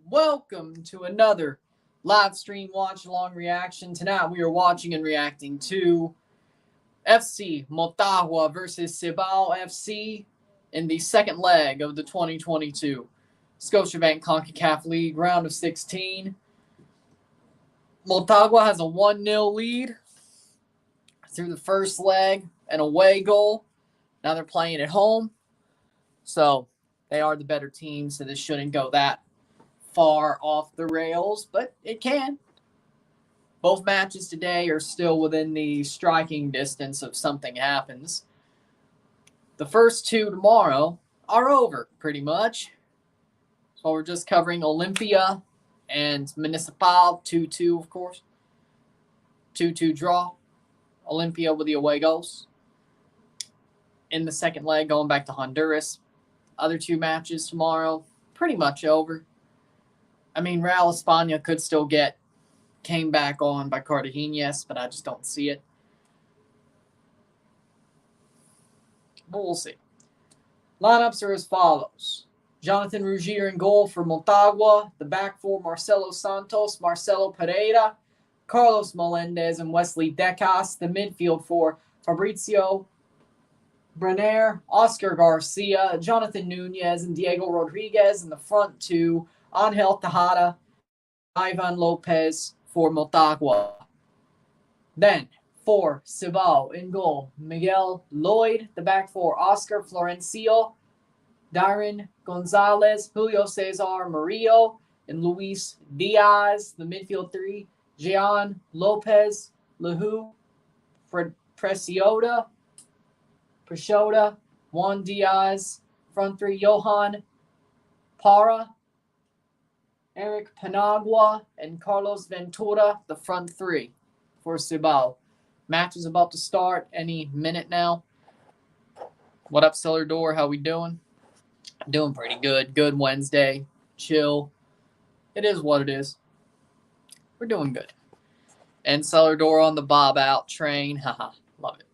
Welcome to another live stream watch along reaction. Tonight we are watching and reacting to FC Motagua versus Cibao FC in the second leg of the 2022 Scotiabank CONCACAF League round of 16. Motagua has a 1-0 lead through the first leg, an away goal. Now they're playing at home, so they are the better team, so this shouldn't go that far off the rails, but it can. Both matches today are still within the striking distance of something happens. The first two tomorrow are over, pretty much. So we're just covering Olympia and Municipal, 2-2, of course. 2-2 draw. Olympia with the away goals. In the second leg, going back to Honduras. Other two matches tomorrow, pretty much over. I mean, Real España could still came back on by Cartagenas, but I just don't see it. But we'll see. Lineups are as follows. Jonathan Rougier in goal for Motagua. The back four, Marcelo Santos, Marcelo Pereira, Carlos Melendez, and Wesley Decas. The midfield for Fabrizio Brenner, Oscar Garcia, Jonathan Nunez, and Diego Rodriguez. And the front two, Angel Tejada, Ivan Lopez for Motagua. Then, for Cibao in goal, Miguel Lloyd. The back four, Oscar Florencio, Darren Gonzalez, Julio Cesar Murillo, and Luis Diaz. The midfield three, Jean Lopez, Lahu, Preciota, Juan Diaz. Front three, Johan Para, Eric Panagua, and Carlos Ventura, the front three for Cibao. Match is about to start any minute now. What up, Cellar Door? How we doing? Doing pretty good. Good Wednesday. Chill. It is what it is. We're doing good. And Cellar Door on the Bob Out train. Haha, love it.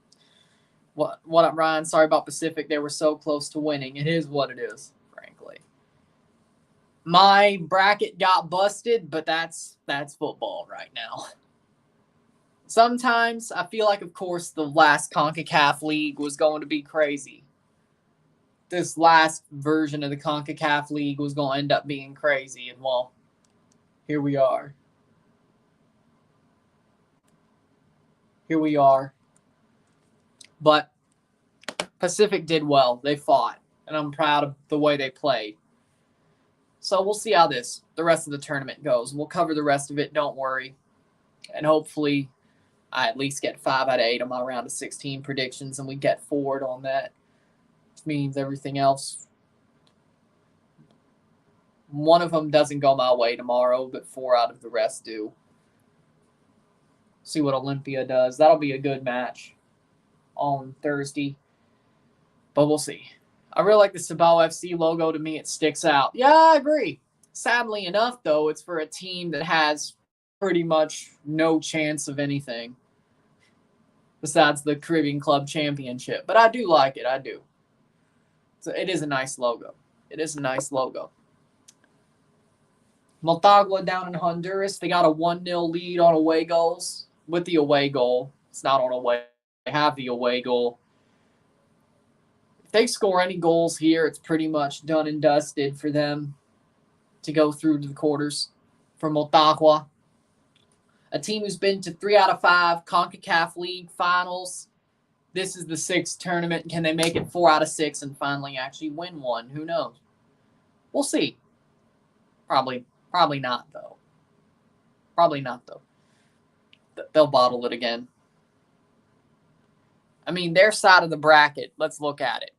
What up, Ryan? Sorry about Pacific. They were so close to winning. It is what it is, frankly. My bracket got busted, but that's football right now. Sometimes I feel like, of course, the last CONCACAF League was going to be crazy. This last version of the CONCACAF League was going to end up being crazy, and well, here we are. Here we are. But Pacific did well. They fought, and I'm proud of the way they played. So we'll see how the rest of the tournament goes. We'll cover the rest of it, don't worry. And hopefully I at least get 5 out of 8 on my round of 16 predictions, and we get forward on that. Which means everything else, one of them doesn't go my way tomorrow, but 4 out of the rest do. See what Olympia does. That'll be a good match on Thursday. But we'll see. I really like the Cibao FC logo. To me, it sticks out. Yeah, I agree. Sadly enough, though, it's for a team that has pretty much no chance of anything besides the Caribbean Club Championship. But I do like it. I do. So it is a nice logo. It is a nice logo. Motagua down in Honduras. They got a 1-0 lead on away goals. With the away goal. It's not on away. They have the away goal. If they score any goals here, it's pretty much done and dusted for them to go through to the quarters for Motagua. A team who's been to 3 out of 5 CONCACAF League finals. This is the 6th tournament. Can they make it 4 out of 6 and finally actually win one? Who knows? We'll see. Probably not, though. Probably not, though. They'll bottle it again. I mean, their side of the bracket, let's look at it,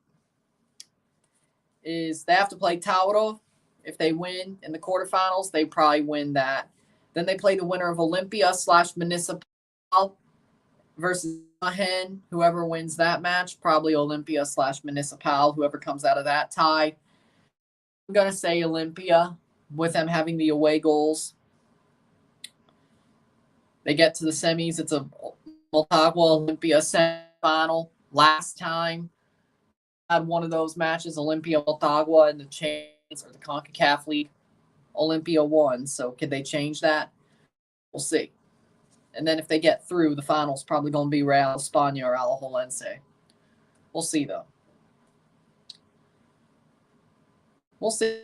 is they have to play Tauro. If they win in the quarterfinals, they probably win that. Then they play the winner of Olympia / Municipal versus Mahen. Whoever wins that match, probably Olympia / Municipal, whoever comes out of that tie. I'm going to say Olympia with them having the away goals. They get to the semis. It's a Motagua Olympia semifinal. Last time I had one of those matches, Olympia Motagua in the Champions or the CONCACAF League. Olympia won. So could they change that? We'll see. And then if they get through, the final's probably going to be Real España or Alajuelense. We'll see, though. We'll see.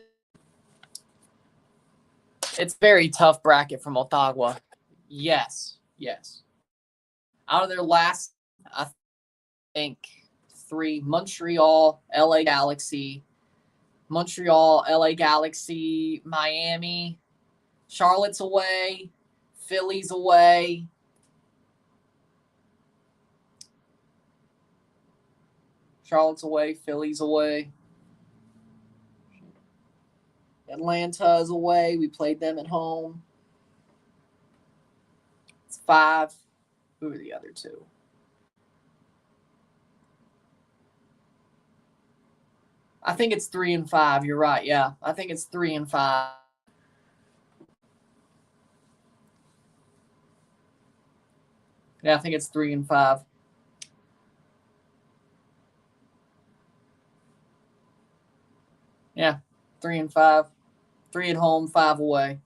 It's a very tough bracket for Motagua. Yes. Out of their last, I think, 3, Montreal, LA Galaxy, Miami, Charlotte's away, Philly's away. Charlotte's away, Philly's away. Atlanta's away. We played them at home. It's 5. Who are the other 2? I think it's 3 and 5. You're right. Yeah, I think it's 3 and 5. Yeah, I think it's 3 and 5. Yeah, 3 and 5. 3 at home, 5 away.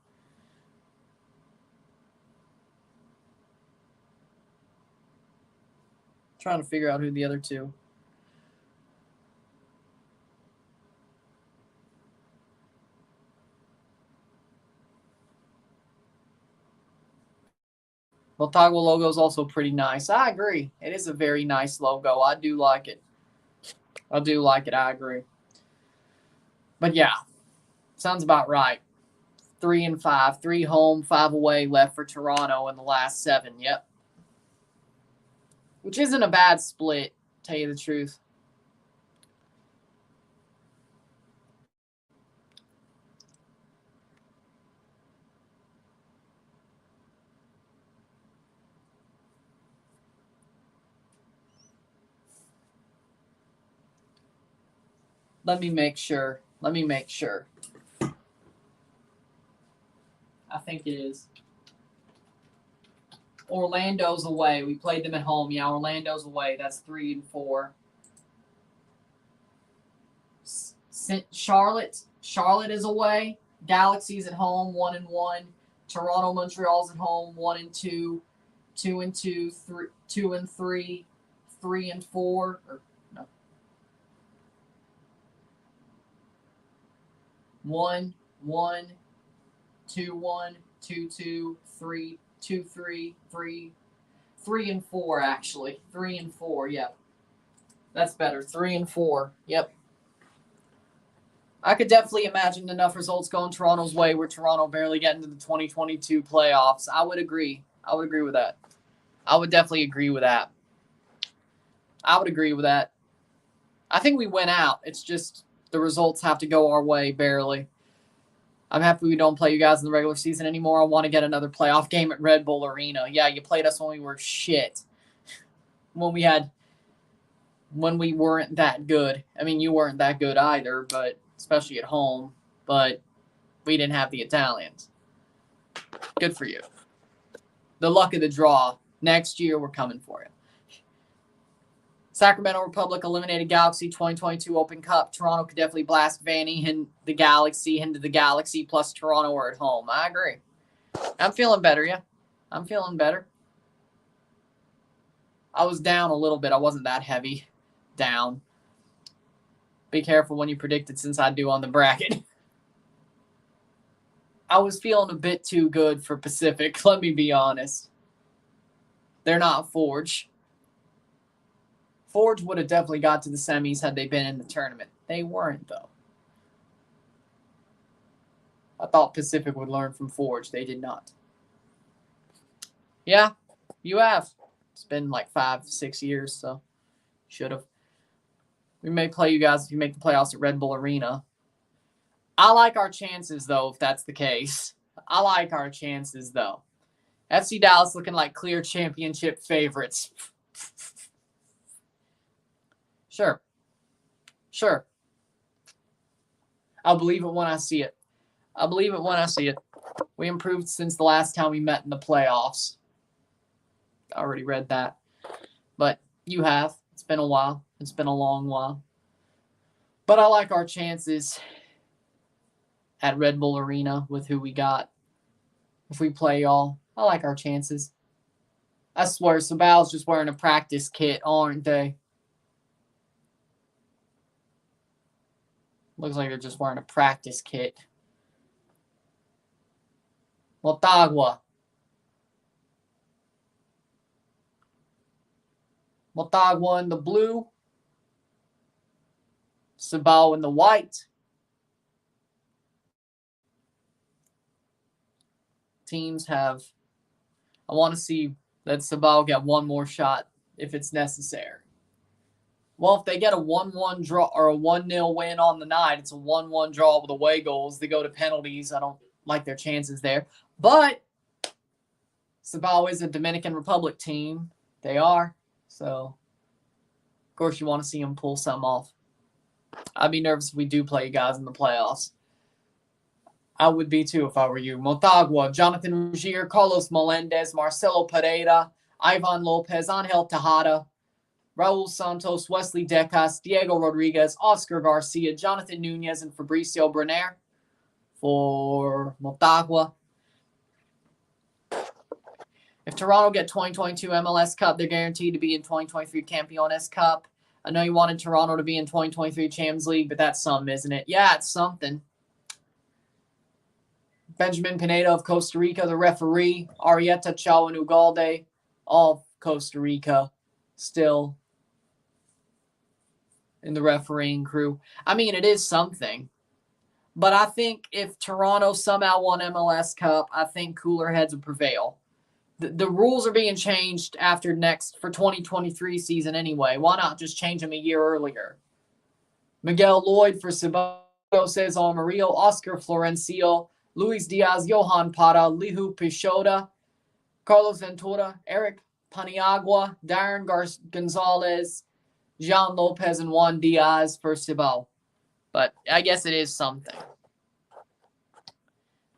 Trying to figure out who the other 2. Motagua logo is also pretty nice. I agree. It is a very nice logo. I do like it. I agree. But yeah, sounds about right. 3 and 5. 3 home, 5 away left for Toronto in the last 7. Yep. Which isn't a bad split, tell you the truth. Let me make sure. I think it is. Orlando's away. We played them at home. Yeah, Orlando's away. That's 3 and 4. Charlotte is away. Galaxy's at home, 1 and 1. Toronto, Montreal's at home, 1 and 2. 2 and 2, 2 and 3, 3 and 4. Or no. 1, 1, 2, 1, 2, 2, 3, 2, 3, 3, 3 and 4 actually. 3 and 4, yep. That's better. 3 and 4. Yep. I could definitely imagine enough results going Toronto's way where Toronto barely get into the 2022 playoffs. I would agree with that. I would definitely agree with that. I think we went out. It's just the results have to go our way barely. I'm happy we don't play you guys in the regular season anymore. I want to get another playoff game at Red Bull Arena. Yeah, you played us when we were shit. When we weren't that good. I mean, you weren't that good either, but especially at home. But we didn't have the Italians. Good for you. The luck of the draw. Next year, we're coming for you. Sacramento Republic eliminated Galaxy 2022 Open Cup. Toronto could definitely blast Vanny and the Galaxy into the Galaxy plus Toronto are at home. I agree. I'm feeling better, yeah. I'm feeling better. I was down a little bit. I wasn't that heavy down. Be careful when you predict it since I do on the bracket. I was feeling a bit too good for Pacific, let me be honest. They're not Forge. Forge would have definitely got to the semis had they been in the tournament. They weren't, though. I thought Pacific would learn from Forge. They did not. Yeah, you have. It's been like 5, 6 years, so should have. We may play you guys if you make the playoffs at Red Bull Arena. I like our chances, though, if that's the case. I like our chances, though. FC Dallas looking like clear championship favorites. Sure. I'll believe it when I see it. We improved since the last time we met in the playoffs. I already read that. But you have. It's been a while. It's been a long while. But I like our chances. at Red Bull Arena with who we got. If we play y'all, I like our chances. I swear, Cibao's just wearing a practice kit, aren't they? Looks like they're just wearing a practice kit. Motagua. Motagua in the blue. Cibao in the white. Teams have... I want to see that Cibao get one more shot if it's necessary. Well, if they get a 1-1 draw or a 1-0 win on the night, it's a 1-1 draw with away goals. They go to penalties. I don't like their chances there. But Cibao is a Dominican Republic team. They are. So, of course, you want to see them pull something off. I'd be nervous if we do play you guys in the playoffs. I would be too if I were you. Motagua, Jonathan Rugier, Carlos Melendez, Marcelo Pereira, Ivan Lopez, Angel Tejada, Raul Santos, Wesley Decas, Diego Rodriguez, Oscar Garcia, Jonathan Nunez, and Fabricio Brenner for Motagua. If Toronto get 2022 MLS Cup, they're guaranteed to be in 2023 Campeones Cup. I know you wanted Toronto to be in 2023 Champions League, but that's something, isn't it? Yeah, it's something. Benjamin Pineda of Costa Rica, the referee. Arieta Chao and Ugalde, all Costa Rica, still in the refereeing crew. I mean, it is something. But I think if Toronto somehow won MLS Cup, I think cooler heads would prevail. The rules are being changed for 2023 season anyway. Why not just change them a year earlier? Miguel Lloyd for Cibao, Cesar Murillo, Oscar Florencio, Luis Diaz, Johan Parra, Lihu Pichota, Carlos Ventura, Eric Paniagua, Darren Gonzalez, Jean Lopez, and Juan Diaz for Cibao. But I guess it is something.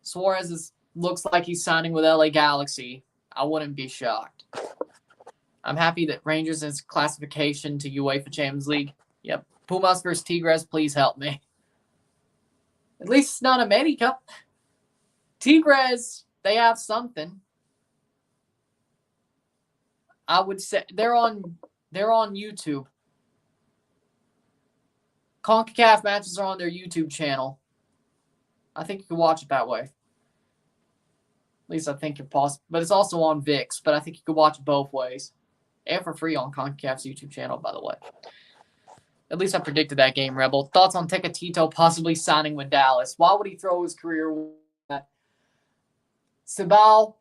Suarez looks like he's signing with LA Galaxy. I wouldn't be shocked. I'm happy that Rangers is classification to UEFA Champions League. Yep. Pumas versus Tigres, please help me. At least it's not America. Tigres, they have something. I would say they're on YouTube. CONCACAF matches are on their YouTube channel. I think you can watch it that way. At least I think you're possible. But it's also on VIX, but I think you can watch it both ways. And for free on CONCACAF's YouTube channel, by the way. At least I predicted that game, Rebel. Thoughts on Tecatito possibly signing with Dallas? Why would he throw his career away? Cibao,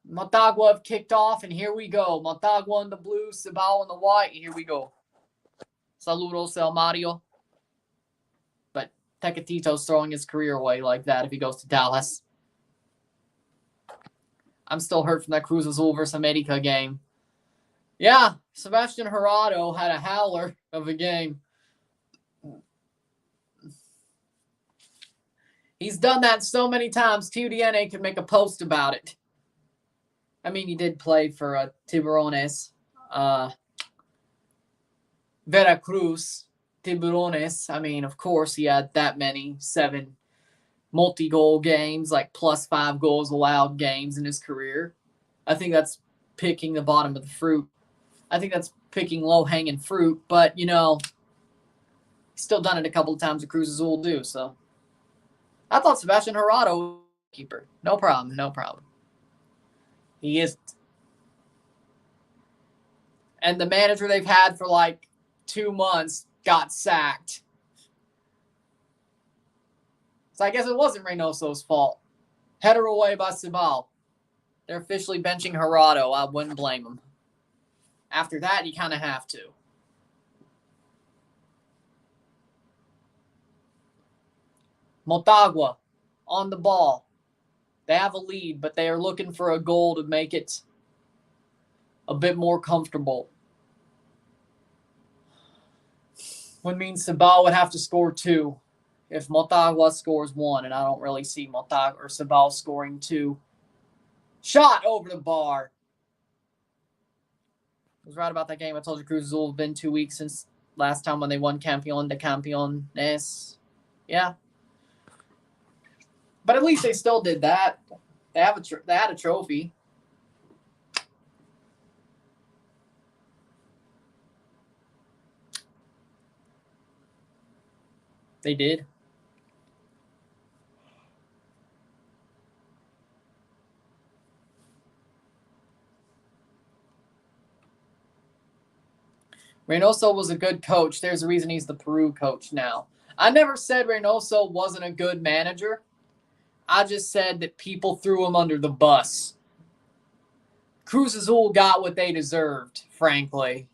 Motagua have kicked off, and here we go. Motagua in the blue, Cibao in the white. Here we go. Saludos, El Mario. But Tecatito's throwing his career away like that if he goes to Dallas. I'm still hurt from that Cruz Azul versus America game. Yeah, Sebastian Gerardo had a howler of a game. He's done that so many times, TUDNA could make a post about it. I mean, he did play for Tiburones. Veracruz, Tiburones. I mean, of course, he had that many 7 multi-goal games, like plus 5 goals allowed games in his career. I think that's picking the bottom of the fruit. I think that's picking low-hanging fruit, but, you know, he's still done it a couple of times the Cruz Azul do, so. I thought Sebastian Gerardo was a keeper. No problem, no problem. He isn't. And the manager they've had for like 2 months got sacked. So I guess it wasn't Reynoso's fault. Header away by Cibao. They're officially benching Gerardo. I wouldn't blame him. After that, you kind of have to. Motagua on the ball. They have a lead, but they are looking for a goal to make it a bit more comfortable. Would mean Cibao would have to score 2 if Motagua scores 1, and I don't really see Motagua or Cibao scoring 2. Shot over the bar. I was right about that game. I told you Cruz Azul have been 2 weeks since last time when they won Campeón de Campeones. Yeah. But at least they still did that. They had a trophy. They did. Reynoso was a good coach. There's a reason he's the Peru coach now. I never said Reynoso wasn't a good manager. I just said that people threw him under the bus. Cruz Azul got what they deserved, frankly.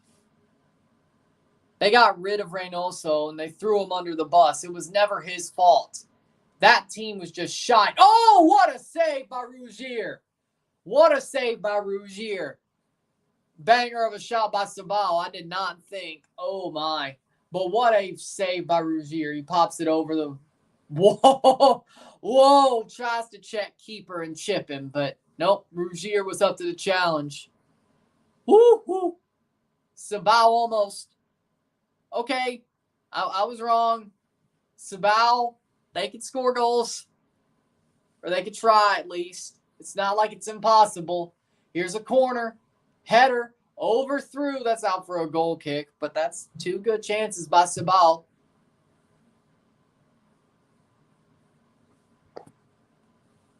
They got rid of Reynoso and they threw him under the bus. It was never his fault. That team was just shite. Oh, what a save by Rougier. What a save by Rougier. Banger of a shot by Cibao. I did not think. Oh, my. But what a save by Rougier. He pops it over the... Whoa. Whoa. Tries to check keeper and chip him. But nope. Rougier was up to the challenge. Woo, woo. Cibao almost. Okay. I was wrong. Cibao, they could score goals. Or they could try at least. It's not like it's impossible. Here's a corner. Header, overthrew. That's out for a goal kick, but that's two good chances by Cibao.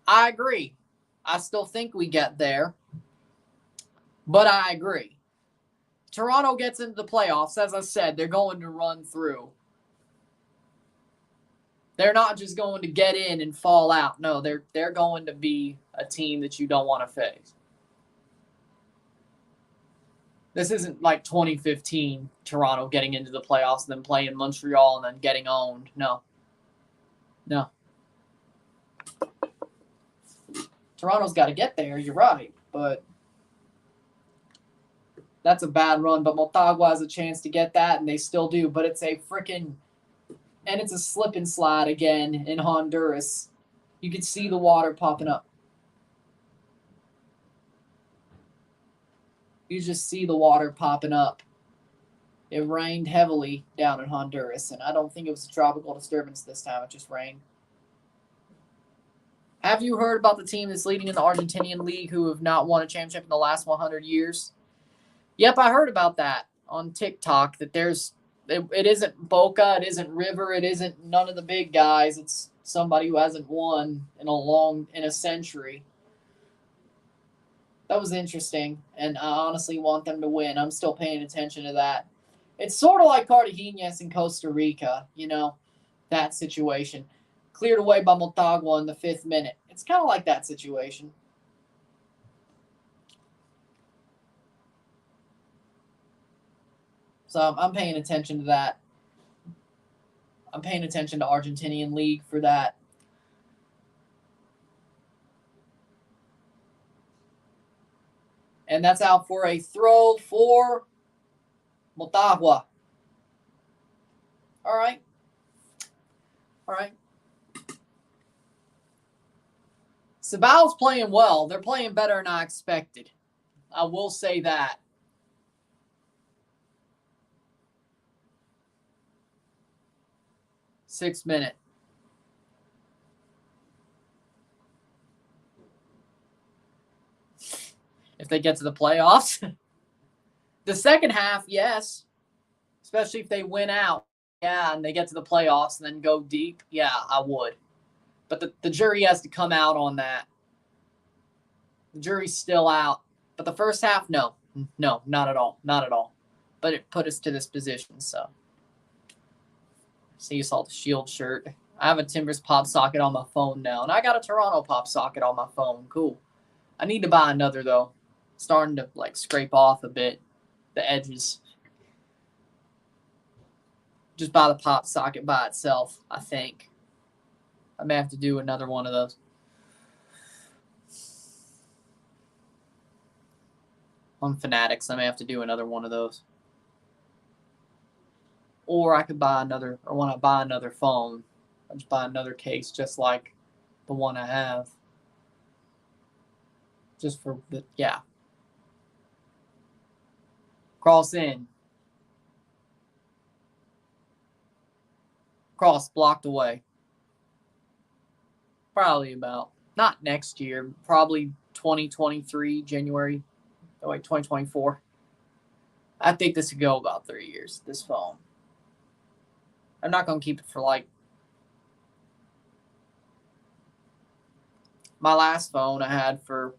I agree. I still think we get there, but I agree. Toronto gets into the playoffs. As I said, they're going to run through. They're not just going to get in and fall out. No, they're going to be a team that you don't want to face. This isn't like 2015 Toronto getting into the playoffs and then playing Montreal and then getting owned. No. Toronto's got to get there. You're right. But that's a bad run. But Motagua has a chance to get that, and they still do. But it's a freaking... And it's a slip and slide again in Honduras. You can see the water popping up. You just see the water popping up. It rained heavily down in Honduras, and I don't think it was a tropical disturbance this time. It just rained. Have you heard about the team that's leading in the Argentinian League who have not won a championship in the last 100 years? Yep, I heard about that on TikTok, that it isn't Boca, it isn't River, it isn't none of the big guys. It's somebody who hasn't won in a century. That was interesting, and I honestly want them to win. I'm still paying attention to that. It's sort of like Cartagenas in Costa Rica, that situation. Cleared away by Motagua in the 5th minute. It's kind of like that situation. So I'm paying attention to that. I'm paying attention to Argentinian League for that. And that's out for a throw for Motagua. All right. Cibao's playing well. They're playing better than I expected. I will say that. Sixth minute. If they get to the playoffs. The second half, yes. Especially if they win out. Yeah, and they get to the playoffs and then go deep. Yeah, I would. But the jury has to come out on that. The jury's still out. But the first half, no. No, not at all. Not at all. But it put us to this position, so. See, you saw the Shield shirt. I have a Timbers pop socket on my phone now. And I got a Toronto pop socket on my phone. Cool. I need to buy another, though. Starting to, scrape off a bit. The edges. Just buy the pop socket by itself, I think. I may have to do another one of those. On Fanatics, I may have to do another one of those. Or I could buy another, or when I buy another phone, I'll just buy another case just like the one I have. Just for the, yeah. Cross in. Cross blocked away. Probably about, not next year, probably 2023, January, 2024. I think this could go about 3 years, this phone. I'm not going to keep it for like, my last phone I had for,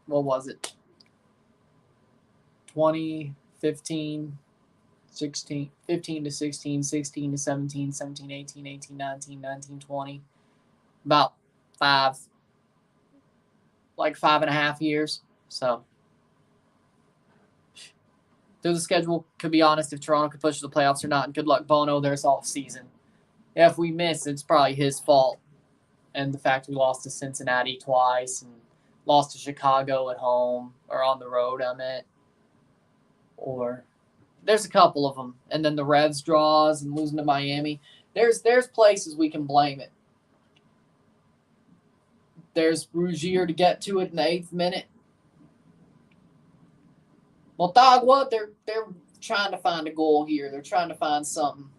what was it? 2015, 16, 15 to 16, 16 to 17, 17, 18, 18, 19, 19, 20. About 5.5 years. So, through the schedule, could be honest if Toronto could push the playoffs or not. And good luck, Bono. There's off season. If we miss, it's probably his fault. And the fact we lost to Cincinnati twice and lost to Chicago at home or on the road, I meant. Or there's a couple of them. And then the Revs draws and losing to Miami. There's places we can blame it. There's Rougier to get to it in the 8th minute. Motagua, they're trying to find a goal here. They're trying to find something.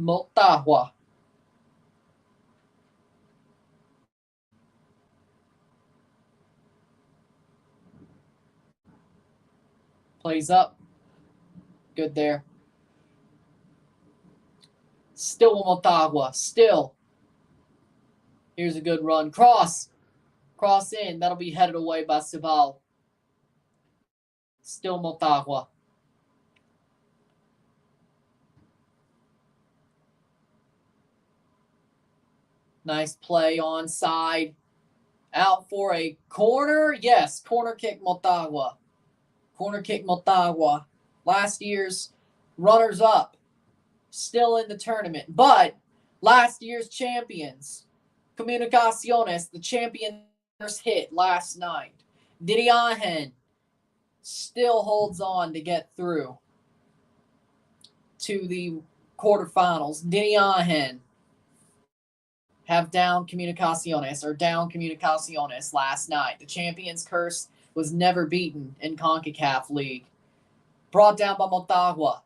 Motagua. Plays up. Good there. Still Motagua. Still. Here's a good run. Cross. Cross in. That'll be headed away by Cibao. Still Motagua. Nice play onside. Out for a corner. Yes, corner kick Motagua. Corner kick Motagua. Last year's runners-up. Still in the tournament. But last year's champions. Comunicaciones, the champions hit last night. Diriahen still holds on to get through to the quarterfinals. Diriahen have down Comunicaciones last night. The champions curse was never beaten in CONCACAF League. Brought down by Motagua.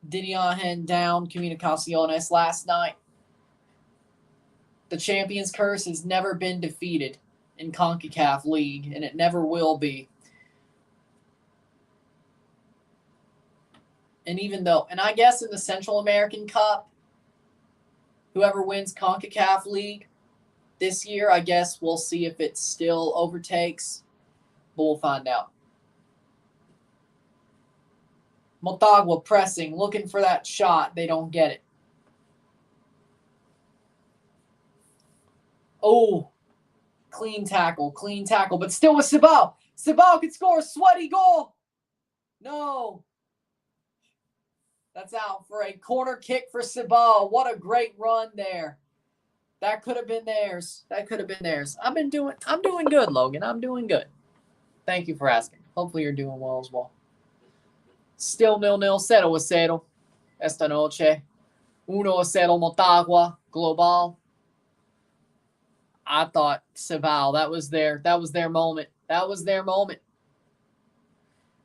Diriahen down Comunicaciones last night. The champions curse has never been defeated in CONCACAF League, and it never will be. And I guess in the Central American Cup, whoever wins CONCACAF League this year, I guess we'll see if it still overtakes, but we'll find out. Motagua pressing, looking for that shot. They don't get it. Oh, clean tackle, but still with Cibao. Cibao could score a sweaty goal. No. That's out for a corner kick for Cibao. What a great run there. That could have been theirs. I'm doing good, Logan. I'm doing good. Thank you for asking. Hopefully you're doing well as well. Still 0-0, 0-0 esta noche. 1-0 Motagua, Global. I thought Cibao, that was their moment.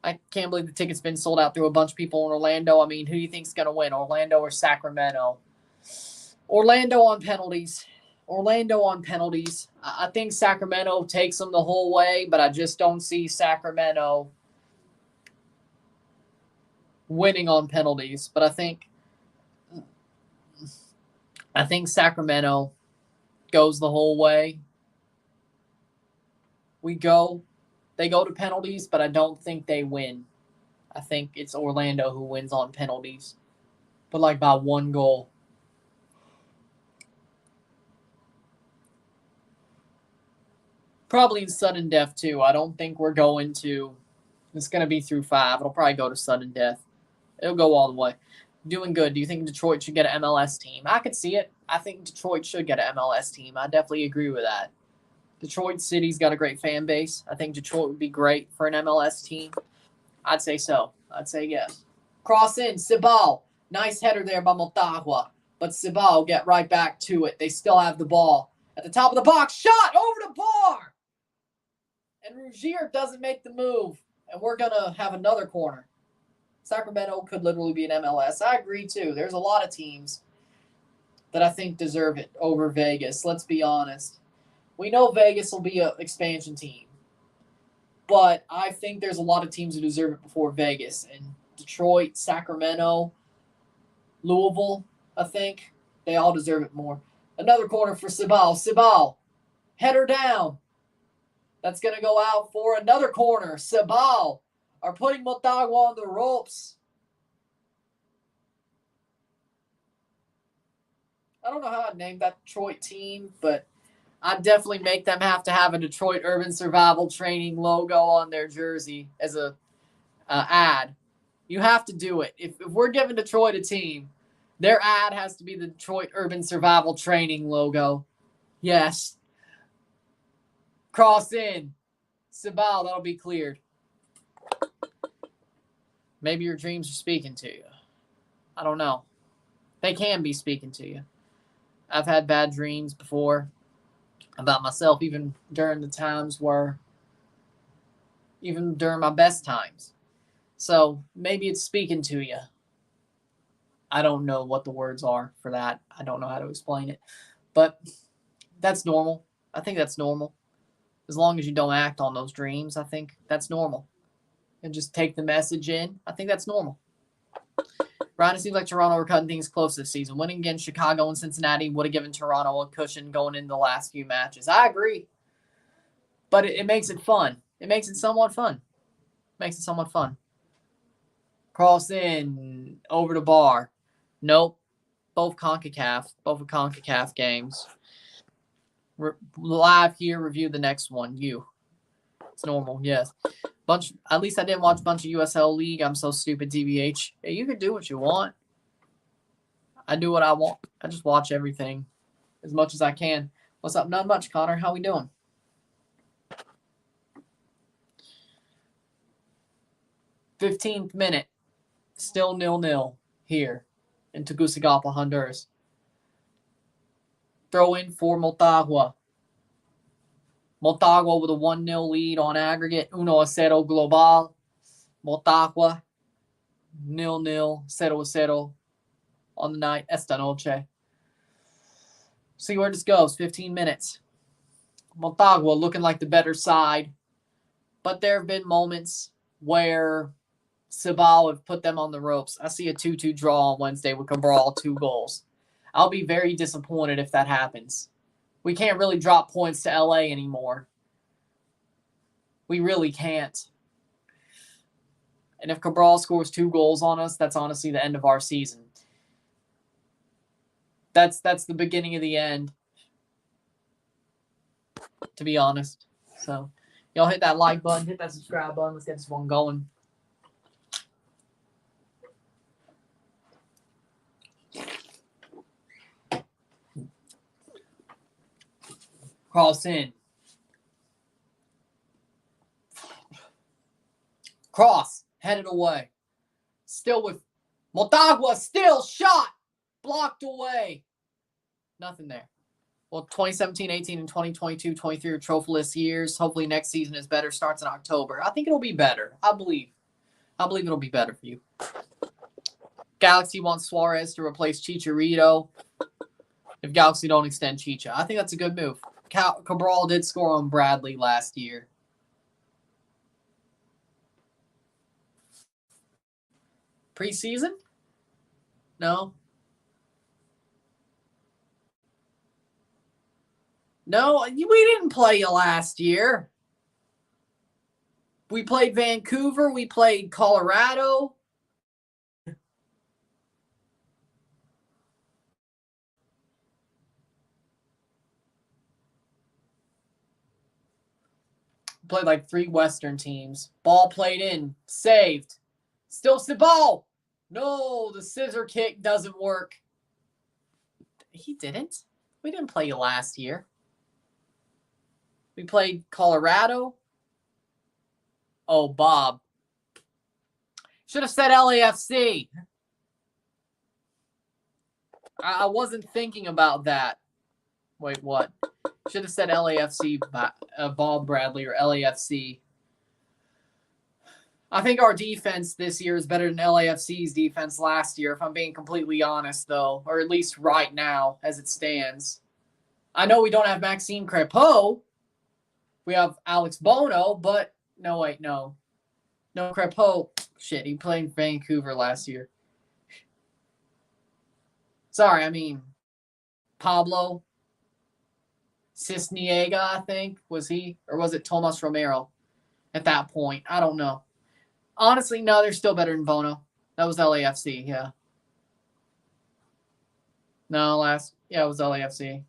I can't believe the ticket's been sold out through a bunch of people in Orlando. I mean, who do you think's going to win, Orlando or Sacramento? Orlando on penalties. I think Sacramento takes them the whole way, but I just don't see Sacramento winning on penalties. But I think Sacramento goes the whole way. They go to penalties, but I don't think they win. I think it's Orlando who wins on penalties, but like by 1 goal. Probably in sudden death too. I don't think we're going to. It's going to be through 5. It'll probably go to sudden death. It'll go all the way. Doing good. Do you think Detroit should get an MLS team? I could see it. I think Detroit should get an MLS team. I definitely agree with that. Detroit City's got a great fan base. I think Detroit would be great for an MLS team. I'd say so. I'd say yes. Cross in, Cibao. Nice header there by Motagua. But Cibao get right back to it. They still have the ball. At the top of the box, shot over the bar. And Rougier doesn't make the move. And we're going to have another corner. Sacramento could literally be an MLS. I agree, too. There's a lot of teams that I think deserve it over Vegas. Let's be honest. We know Vegas will be an expansion team. But I think there's a lot of teams who deserve it before Vegas. And Detroit, Sacramento, Louisville, I think. They all deserve it more. Another corner for Cibao. Cibao, header down. That's going to go out for another corner. Cibao are putting Motagua on the ropes. I don't know how I'd name that Detroit team, but I'd definitely make them have to have a Detroit Urban Survival Training logo on their jersey as a ad. You have to do it. If we're giving Detroit a team, their ad has to be the Detroit Urban Survival Training logo. Yes. Cross in. Cibao, that'll be cleared. Maybe your dreams are speaking to you. I don't know. They can be speaking to you. I've had bad dreams before about myself, even during the times where, even during my best times. So maybe it's speaking to you. I don't know what the words are for that. I don't know how to explain it. But that's normal. I think that's normal. As long as you don't act on those dreams, I think that's normal. And just take the message in. I think that's normal. Ryan, it seems like Toronto are cutting things close this season. Winning against Chicago and Cincinnati would have given Toronto a cushion going into the last few matches. I agree. But it makes it fun. It makes it somewhat fun. Cross in, over the bar. Nope. Both CONCACAF games. Live here, review the next one. It's normal, yes. At least I didn't watch a bunch of USL League. I'm so stupid, TBH. Hey, you can do what you want. I do what I want. I just watch everything as much as I can. What's up? Not much, Connor. How we doing? "15th minute. Still 0-0 here in Tegucigalpa, Honduras. Throw in for Motagua. Motagua with a 1-0 lead on aggregate. 1-0 global. Motagua 0-0, 0-0 on the night. Esta noche. See where this goes. 15 minutes. Motagua looking like the better side. But there have been moments where Cibao have put them on the ropes. I see a 2-2 draw on Wednesday with Cabral 2 goals. I'll be very disappointed if that happens. We can't really drop points to LA anymore. We really can't. And if Cabral scores 2 goals on us, that's honestly the end of our season. That's the beginning of the end, to be honest. So, y'all hit that like button, hit that subscribe button. Let's get this one going. Cross in. Cross. Headed away. Still with Motagua. Still shot. Blocked away. Nothing there. Well, 2017, 18, and 2022, 23 are trophyless years. Hopefully next season is better. Starts in October. I think it'll be better. I believe it'll be better for you. Galaxy wants Suarez to replace Chicharito. If Galaxy don't extend Chicha, I think that's a good move. Cabral did score on Bradley last year. Preseason? No. No, we didn't play you last year. We played Vancouver. We played Colorado. Played like 3 Western teams. Ball played in. Saved. Still Cibao. No, the scissor kick doesn't work. He didn't. We didn't play you last year. We played Colorado. Oh, Bob. Should have said LAFC. I wasn't thinking about that. Wait, what? Should have said LAFC Bob Bradley or LAFC. I think our defense this year is better than LAFC's defense last year, if I'm being completely honest, though, or at least right now as it stands. I know we don't have Maxime Crepeau. We have Alex Bono, but no, wait, no. No, Crepeau. Shit, he played in Vancouver last year. Sorry, I mean Pablo Cisniega, I think, was he? Or was it Tomas Romero at that point? I don't know. Honestly, no, they're still better than Bono. That was LAFC, yeah. No, it was LAFC.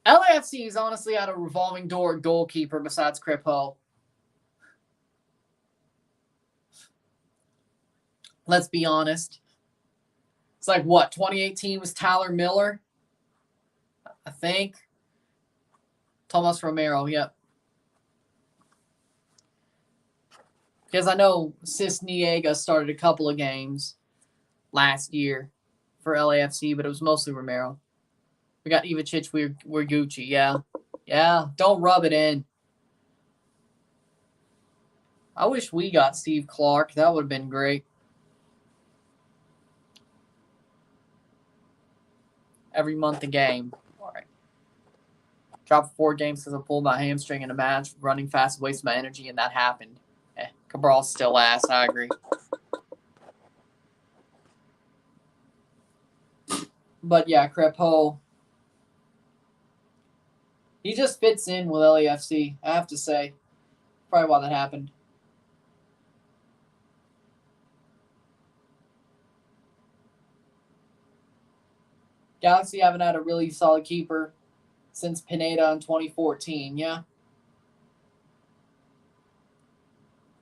LAFC is honestly at a revolving door goalkeeper besides Crepeau. Let's be honest. It's like what? 2018 was Tyler Miller, I think. Tomas Romero, yep. Because I know Cisniega started a couple of games last year for LAFC, but it was mostly Romero. We got Ivacic Gucci, yeah. Yeah, don't rub it in. I wish we got Steve Clark. That would have been great. Every month a game. All right. Dropped 4 games because I pulled my hamstring in a match. Running fast, waste my energy, and that happened. Cabral's still ass. I agree. But yeah, Crepeau. He just fits in with LAFC, I have to say. Probably why that happened. Galaxy haven't had a really solid keeper since Pineda in 2014, yeah?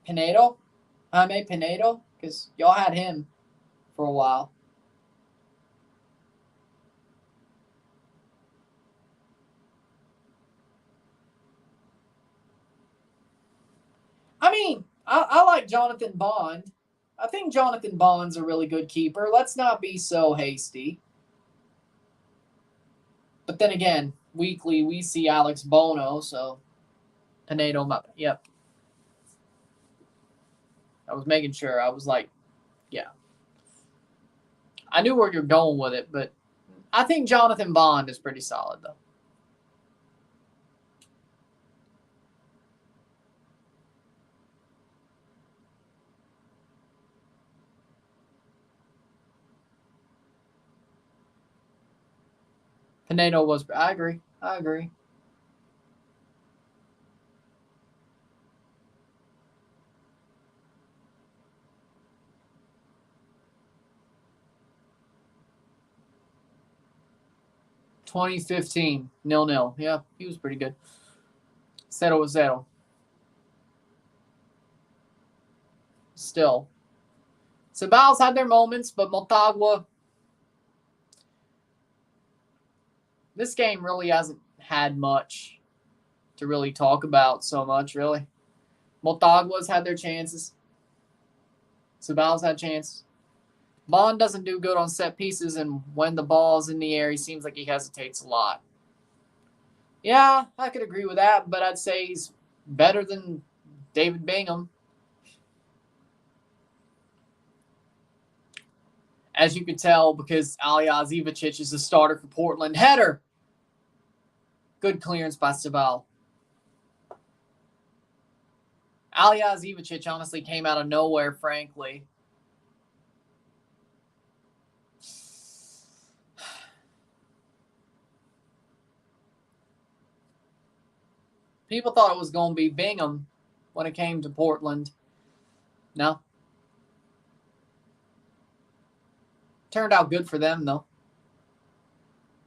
Pinedo? Jaime Pinedo? Because y'all had him for a while. I mean, I like Jonathan Bond. I think Jonathan Bond's a really good keeper. Let's not be so hasty. But then again, weekly we see Alex Bono, so Pinedo, yep. I was making sure. I was like, yeah. I knew where you're going with it, but I think Jonathan Bond is pretty solid, though. Pinedo was. I agree. 2015, 0-0. Yeah, he was pretty good. 0-0. Still. Cibao's had their moments, but Motagua, this game really hasn't had much to really talk about so much, really. Motagua's had their chances. Cibao's had chances. Bond doesn't do good on set pieces, and when the ball's in the air, he seems like he hesitates a lot. Yeah, I could agree with that, but I'd say he's better than David Bingham. As you could tell, because Aljaž Ivacic is the starter for Portland. Header! Good clearance by Cibao. Aljaž Ivacic honestly came out of nowhere, frankly. People thought it was going to be Bingham when it came to Portland. No. Turned out good for them, though.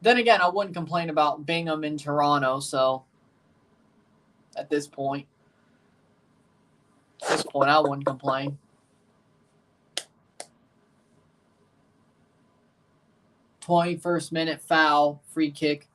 Then again, I wouldn't complain about Bingham in Toronto, so at this point, I wouldn't complain. 21st minute foul, free kick.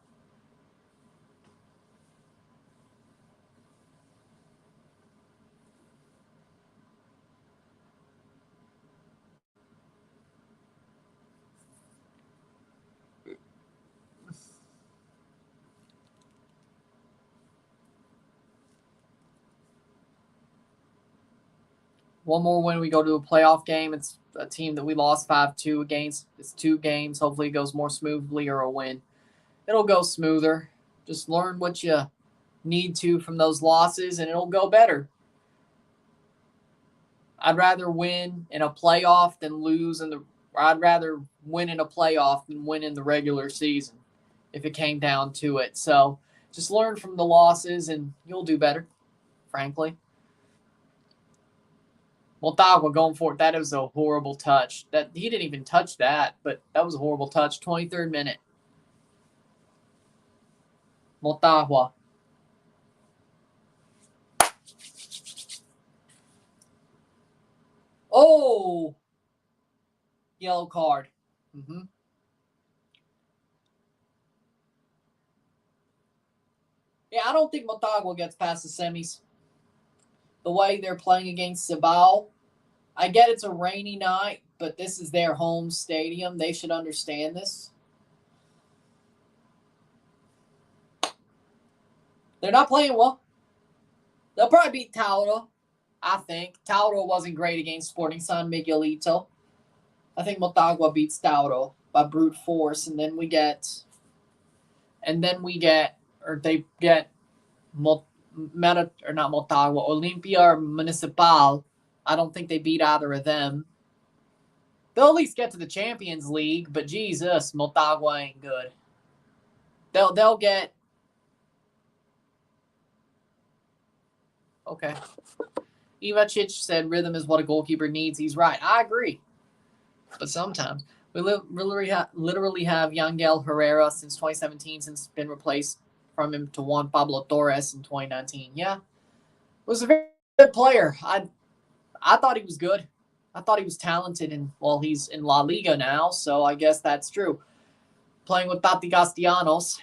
one more win, we go to a playoff game. It's a team that we lost 5-2 against. It's 2 games. Hopefully it goes more smoothly or a win. It'll go smoother. Just learn what you need to from those losses, and it'll go better. I'd rather win in a playoff than lose in the – or I'd rather win in a playoff than win in the regular season if it came down to it. So just learn from the losses, and you'll do better, frankly. Motagua going for it. That is a horrible touch. That he didn't even touch that, but that was a horrible touch. 23rd minute. Motagua. Oh! Yellow card. Yeah, I don't think Motagua gets past the semis. The way they're playing against Cibao. I get it's a rainy night, but this is their home stadium. They should understand this. They're not playing well. They'll probably beat Tauro, I think. Tauro wasn't great against Sporting San Miguelito. I think Motagua beats Tauro by brute force, and then we get, or they get not Motagua, Olimpia or Municipal. I don't think they beat either of them. They'll at least get to the Champions League, but Jesus, Motagua ain't good. They'll get. Okay. Ivacic said rhythm is what a goalkeeper needs. He's right. I agree. But sometimes we literally have Yangel Herrera since 2017, since been replaced from him to Juan Pablo Torres in 2019. Yeah. Was a very good player. I thought he was good. I thought he was talented, and well, he's in La Liga now, so I guess that's true. Playing with Tati Castellanos.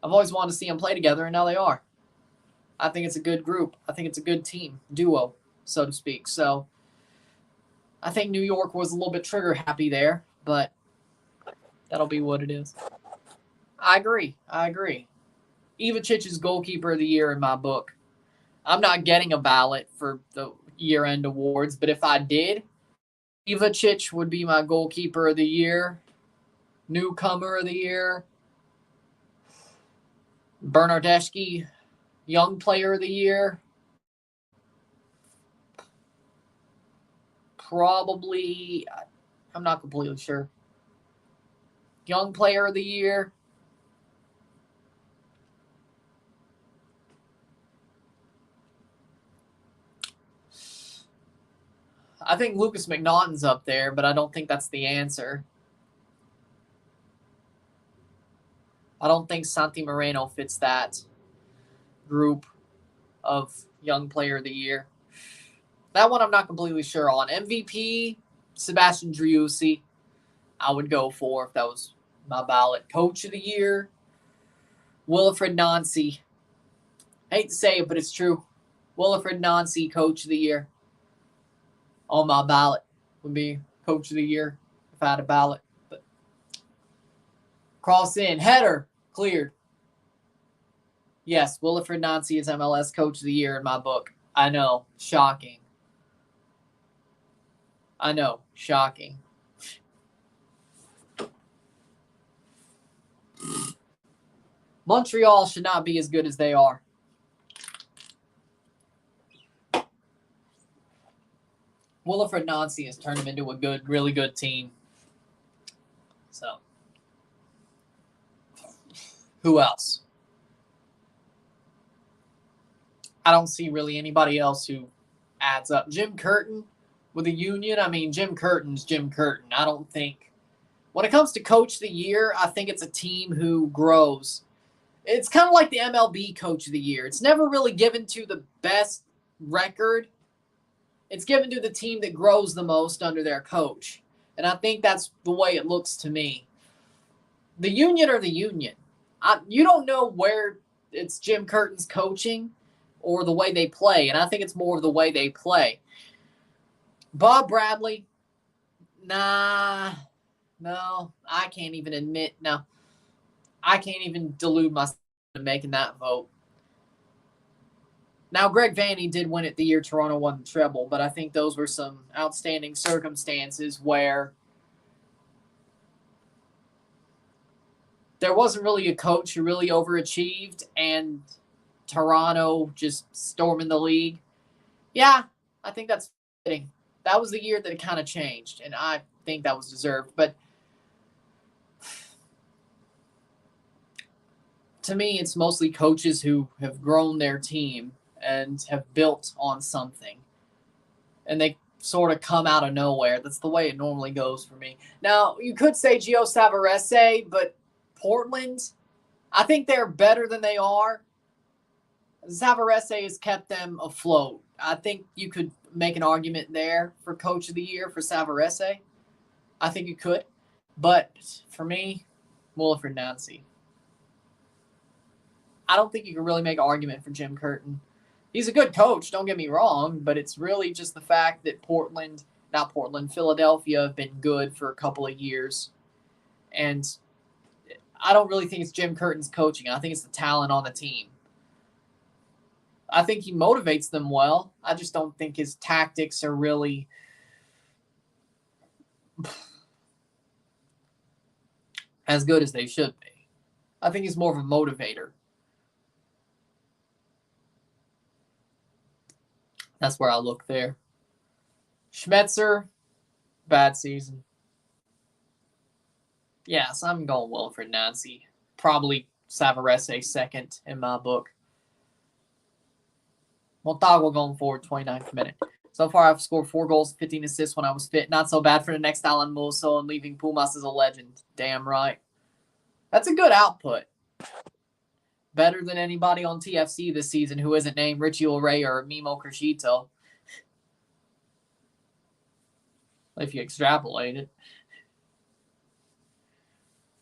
I've always wanted to see them play together, and now they are. I think it's a good group. I think it's a good team, duo, so to speak. So I think New York was a little bit trigger happy there, but that'll be what it is. I agree. Ivacic is goalkeeper of the year in my book. I'm not getting a ballot for the year-end awards, but if I did, Ivacic would be my goalkeeper of the year, newcomer of the year, Bernardeschi, young player of the year, probably, I'm not completely sure, young player of the year. I think Lucas McNaughton's up there, but I don't think that's the answer. I don't think Santi Moreno fits that group of young player of the year. That one I'm not completely sure on. MVP, Sebastian Driussi, I would go for if that was my ballot. Coach of the year, Wilfred Nancy. Hate to say it, but it's true. Wilfred Nancy, coach of the year. On my ballot would be coach of the year if I had a ballot. But cross in, header, cleared. Yes, Wilfred Nancy is MLS coach of the year in my book. I know, shocking. I know, shocking. Montreal should not be as good as they are. Wilfred Nancy has turned them into a good, really good team. So, who else? I don't see really anybody else who adds up. Jim Curtin with the Union. I mean, Jim Curtin's Jim Curtin. I don't think. When it comes to coach of the year, I think it's a team who grows. It's kind of like the MLB coach of the year. It's never really given to the best record. It's given to the team that grows the most under their coach. And I think that's the way it looks to me. The Union are the Union. You don't know where it's Jim Curtin's coaching or the way they play. And I think it's more of the way they play. Bob Bradley, no, I can't even admit, no. I can't even delude myself into making that vote. Now, Greg Vanney did win it the year Toronto won the treble, but I think those were some outstanding circumstances where there wasn't really a coach who really overachieved and Toronto just storming the league. Yeah, I think that's fitting. That was the year that it kind of changed, and I think that was deserved. But to me, it's mostly coaches who have grown their team and have built on something. And they sort of come out of nowhere. That's the way it normally goes for me. Now, you could say Gio Savarese, but Portland, I think they're better than they are. Savarese has kept them afloat. I think you could make an argument there for Coach of the Year for Savarese. I think you could. But for me, Wilfred Nancy. I don't think you can really make an argument for Jim Curtin. He's a good coach, don't get me wrong, but it's really just the fact that Philadelphia have been good for a couple of years. And I don't really think it's Jim Curtin's coaching. I think it's the talent on the team. I think he motivates them well. I just don't think his tactics are really as good as they should be. I think he's more of a motivator. That's where I look there. Schmetzer, bad season. Yes, I'm going Wilfred Nancy. Probably Savarese second in my book. Motagua going forward, 29th minute. So far, I've scored 4 goals, 15 assists when I was fit. Not so bad for the next Alan Musso and leaving Pumas as a legend. Damn right. That's a good output. Better than anybody on TFC this season who isn't named Richie O'Ray or Mimo Crescito. If you extrapolate it.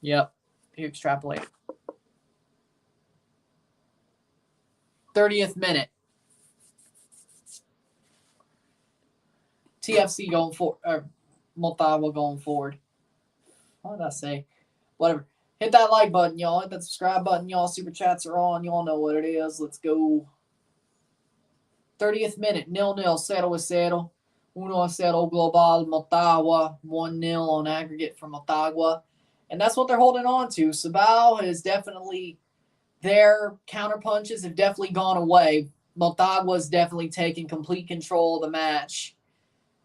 Yep, you extrapolate it. 30th minute. TFC going for Motagua going forward. What did I say? Whatever. Hit that like button, y'all. Hit that subscribe button, y'all. Super chats are on. Y'all know what it is. Let's go. 30th minute. 0-0. 0-0. 1-0 global. Motagua. 1-0 on aggregate for Motagua. And that's what they're holding on to. Cibao has definitely, their counterpunches have definitely gone away. Motagua's definitely taken complete control of the match.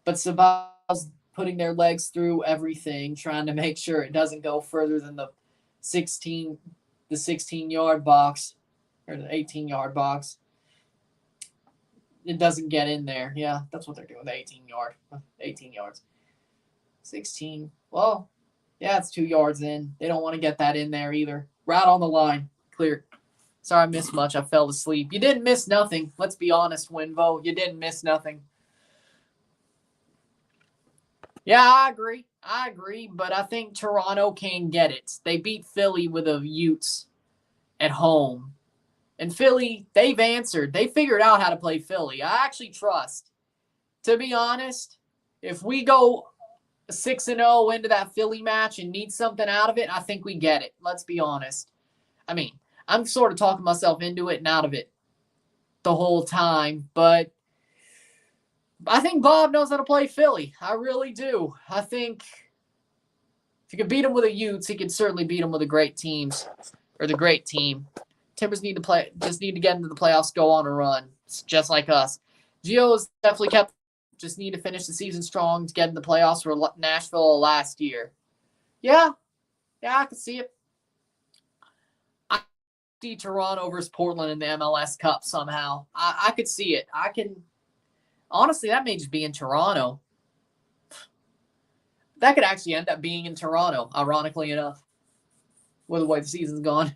But Cibao's putting their legs through everything, trying to make sure it doesn't go further than the 16-yard box or the 18-yard box. It doesn't get in there. Yeah, that's what they're doing, the 18 yards. 16. Well, yeah, it's 2 yards in. They don't want to get that in there either. Right on the line. Clear. Sorry I missed much. I fell asleep. You didn't miss nothing. Let's be honest, Winvo. You didn't miss nothing. Yeah, I agree, but I think Toronto can get it. They beat Philly with a Utes at home. And Philly, they've answered. They figured out how to play Philly. I actually trust. To be honest, if we go 6-0 into that Philly match and need something out of it, I think we get it. Let's be honest. I mean, I'm sort of talking myself into it and out of it the whole time, but I think Bob knows how to play Philly. I really do. I think if you could beat him with a Utes, he could certainly beat him with the great teams or the great team. Timbers need to just need to get into the playoffs, go on a run. It's just like us. Gio's definitely just need to finish the season strong to get in the playoffs for Nashville last year. Yeah, I can see it. I see Toronto versus Portland in the MLS Cup somehow. I could see it. Honestly, that may just be in Toronto. That could actually end up being in Toronto, ironically enough, with the way the season's gone.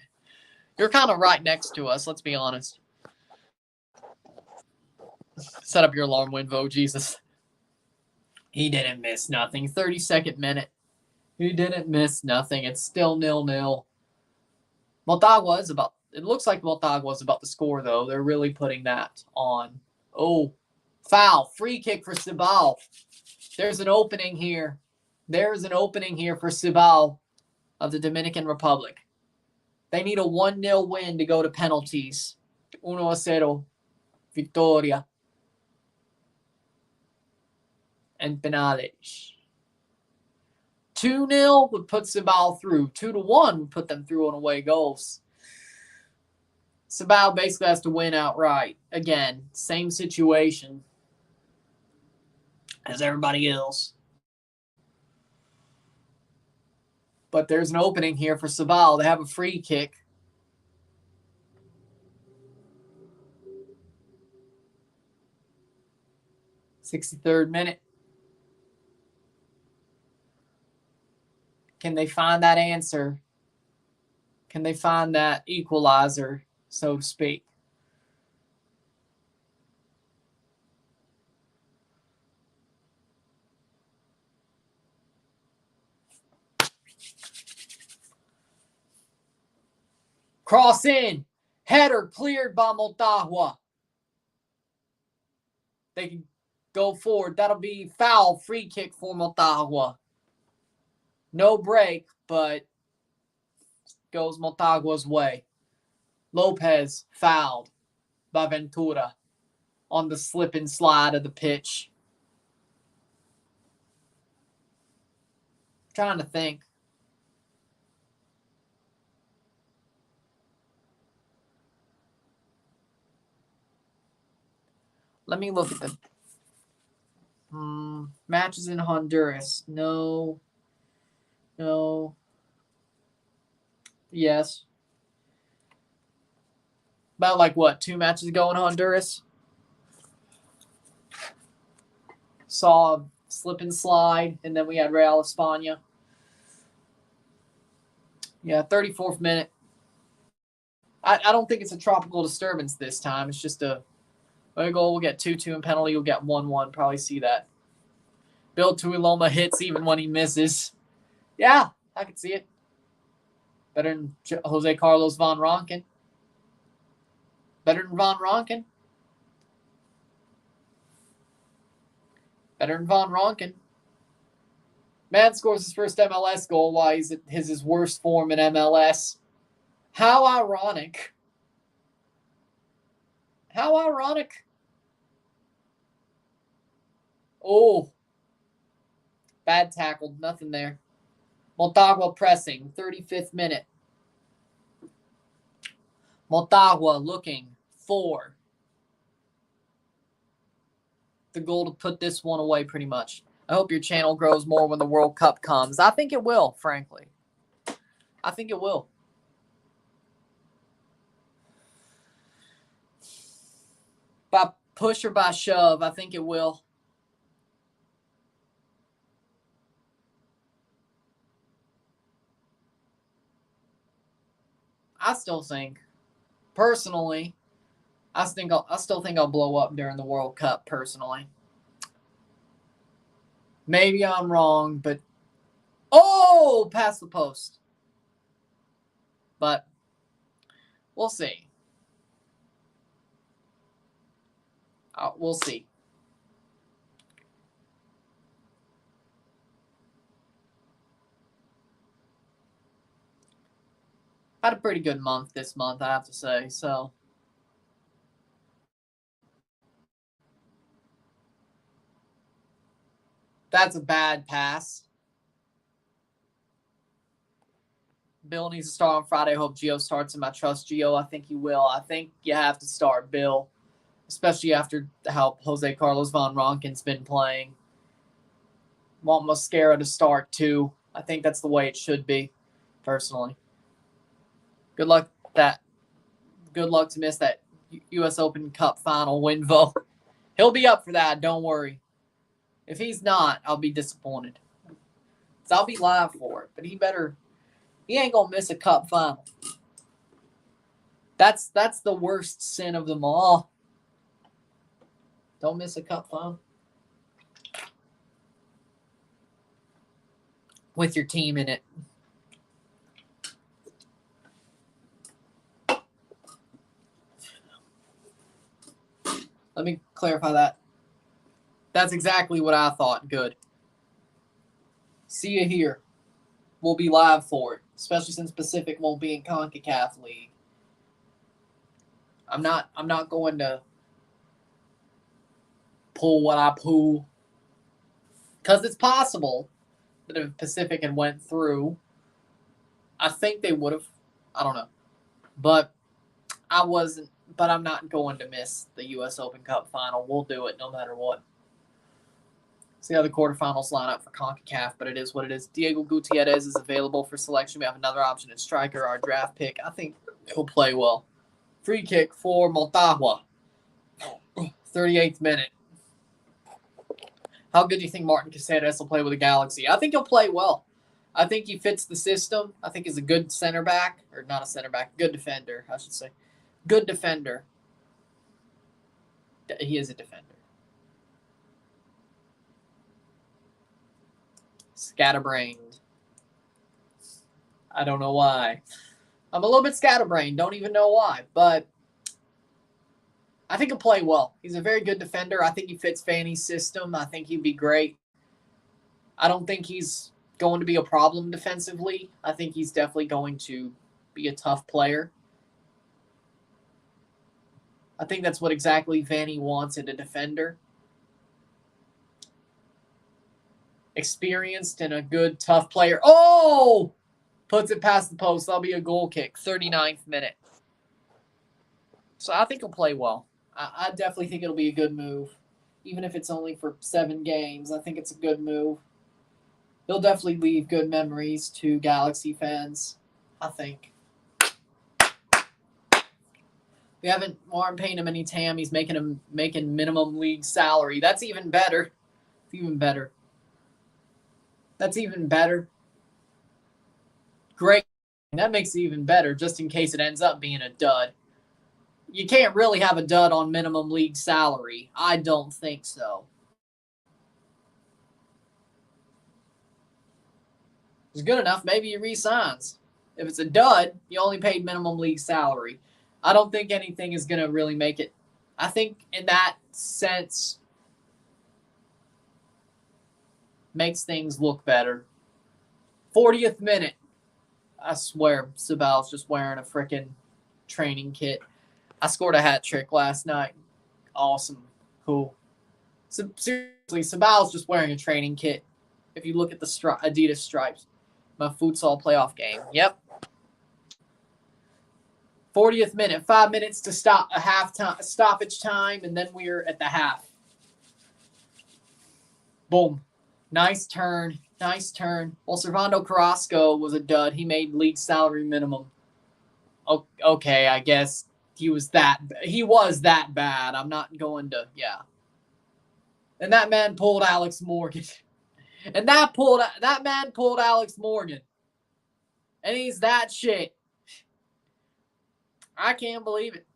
You're kind of right next to us, let's be honest. Set up your alarm, Winvo, Jesus. He didn't miss nothing. 32nd minute. He didn't miss nothing. It's still 0-0. It looks like Motagua is about to score, though. They're really putting that on. Oh, foul. Free kick for Cibao. There's an opening here. There's an opening here for Cibao of the Dominican Republic. They need a 1-0 win to go to penalties. 1-0. Victoria. And penales. 2-0 would put Cibao through. 2-1 would put them through on away goals. Cibao basically has to win outright. Again, same situation as everybody else. But there's an opening here for Cibao. They have a free kick. '63rd minute. Can they find that answer? Can they find that equalizer, so to speak? Cross in. Header cleared by Motagua. They can go forward. That'll be foul. Free kick for Motagua. No break, but goes Motagua's way. Lopez fouled by Ventura on the slip and slide of the pitch. Trying to think. Let me look at the matches in Honduras. No. Yes. About like what, 2 matches ago in Honduras? Saw a slip and slide, and then we had Real España. Yeah, 34th minute. I don't think it's a tropical disturbance this time. It's just a goal. We'll get 2-2 and penalty. We'll get 1-1. Probably see that. Bill Tuiloma hits even when he misses. Yeah, I could see it. Better than Jose Carlos Van Ronken. Better than Van Ronken. Better than Van Ronken. Man scores his first MLS goal while he's at his worst form in MLS. How ironic. How ironic. Oh. Bad tackle. Nothing there. Motagua pressing. 35th minute. Motagua looking for the goal to put this one away pretty much. I hope your channel grows more when the World Cup comes. I think it will, frankly. I think it will. By push or by shove, I think it will. I still think, personally, I still think I'll blow up during the World Cup, personally. Maybe I'm wrong, but past the post. But we'll see. We'll see. Had a pretty good month this month, I have to say. So that's a bad pass. Bill needs to start on Friday. I hope Gio starts him. I trust Gio. I think he will. I think you have to start Bill, especially after how Jose Carlos Van Ronken's been playing. Want Mosquera to start too. I think that's the way it should be, personally. Good luck to miss that U.S. Open Cup final win vote. He'll be up for that. Don't worry. If he's not, I'll be disappointed. So I'll be live for it. But he ain't gonna miss a cup final. That's the worst sin of them all. Don't miss a cup final. With your team in it. Let me clarify that. That's exactly what I thought. Good. See you here. We'll be live for it, especially since Pacific won't be in CONCACAF League. I'm not going to pull what I pull. Because it's possible that if Pacific had went through, I think they would have. I don't know. But I wasn't. But I'm not going to miss the U.S. Open Cup final. We'll do it no matter what. See how the quarterfinals line up for CONCACAF, but it is what it is. Diego Gutierrez is available for selection. We have another option at striker, our draft pick. I think he'll play well. Free kick for Motagua. 38th minute. How good do you think Martin Caceres will play with the Galaxy? I think he'll play well. I think he fits the system. I think he's a good center back. Or not a center back. Good defender, I should say. Good defender. He is a defender. Scatterbrained. I don't know why. I'm a little bit scatterbrained. Don't even know why. But I think he'll play well. He's a very good defender. I think he fits Fanny's system. I think he'd be great. I don't think he's going to be a problem defensively. I think he's definitely going to be a tough player. I think that's what exactly Vanny wants in a defender. Experienced and a good, tough player. Oh! Puts it past the post. That'll be a goal kick. 39th minute. So I think he'll play well. I definitely think it'll be a good move. Even if it's only for 7 games, I think it's a good move. He'll definitely leave good memories to Galaxy fans, I think. We aren't paying him any TAM. He's making minimum league salary. That's even better. It's even better. That's even better. Great. That makes it even better, just in case it ends up being a dud. You can't really have a dud on minimum league salary. I don't think so. It's good enough. Maybe he re-signs. If it's a dud, you only paid minimum league salary. I don't think anything is going to really make it. I think in that sense, makes things look better. 40th minute. I swear, Cibao's just wearing a freaking training kit. I scored a hat trick last night. Awesome. Cool. Seriously, Cibao's just wearing a training kit. If you look at the Adidas stripes. My futsal playoff game. Yep. 40th minute. 5 minutes to stop a stoppage time, and then we're at the half. Boom. Nice turn. Nice turn. Well, Servando Carrasco was a dud. He made league salary minimum. Okay, I guess he was that bad. I'm not going to, yeah. And that man pulled Alex Morgan. And that man pulled Alex Morgan. And he's that shit. I can't believe it.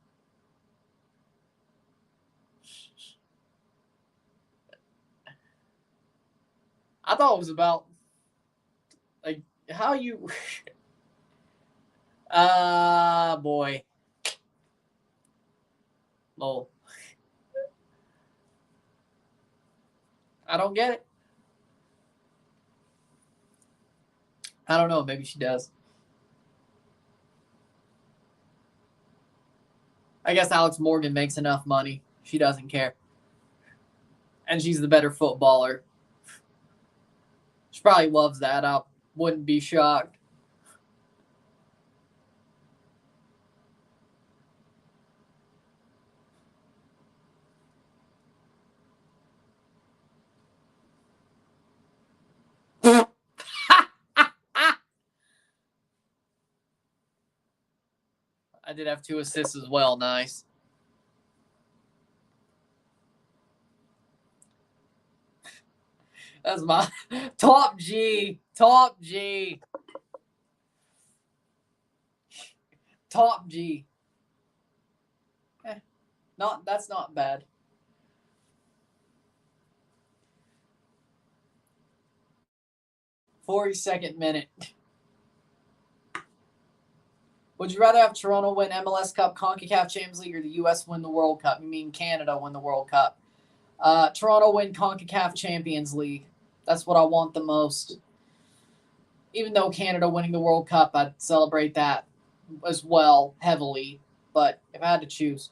I thought it was about, like, how you... boy. Lol. I don't get it. I don't know. Maybe she does. I guess Alex Morgan makes enough money. She doesn't care. And she's the better footballer. She probably loves that. I wouldn't be shocked. I did have 2 assists as well. Nice. That's my top G. Top G. Top G. That's not bad. "42nd minute. Would you rather have Toronto win MLS Cup, CONCACAF Champions League, or the U.S. win the World Cup? You mean Canada win the World Cup? Toronto win CONCACAF Champions League. That's what I want the most. Even though Canada winning the World Cup, I'd celebrate that as well, heavily. But if I had to choose.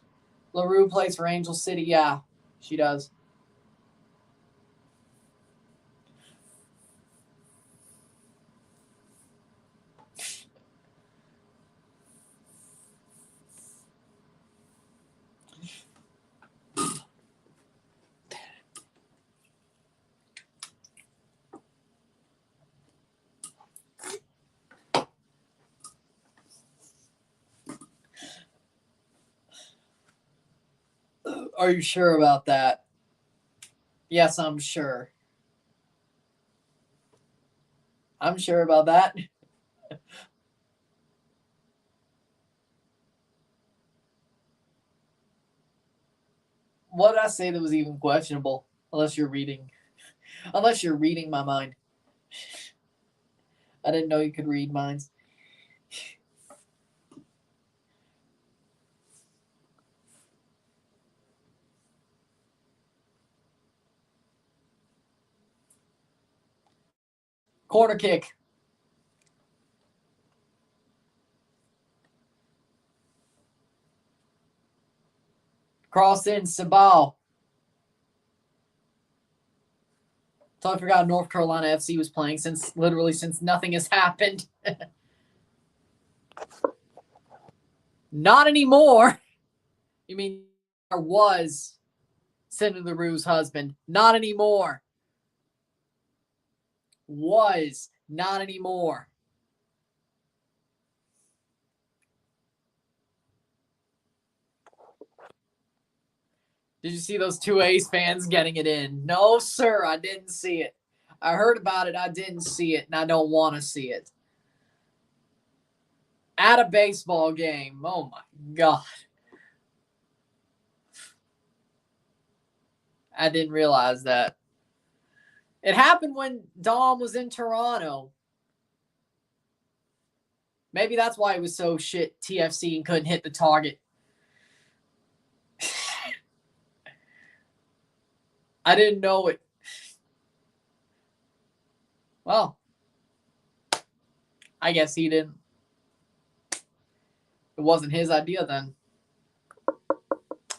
LaRue plays for Angel City. Yeah, she does. Are you sure about that? Yes, I'm sure. I'm sure about that. What did I say that was even questionable? Unless you're reading my mind. I didn't know you could read minds. Corner kick. Cross in, Cibao. Totally forgot North Carolina FC was playing since nothing has happened. Not anymore. You mean there was Cindy LaRue's husband? Not anymore. Was not anymore. Did you see those two A's fans getting it in? No, sir, I didn't see it. I heard about it, I didn't see it, and I don't want to see it. At a baseball game. Oh my God. I didn't realize that. It happened when Dom was in Toronto. Maybe that's why he was so shit TFC and couldn't hit the target. I didn't know it. Well, I guess he didn't. It wasn't his idea then.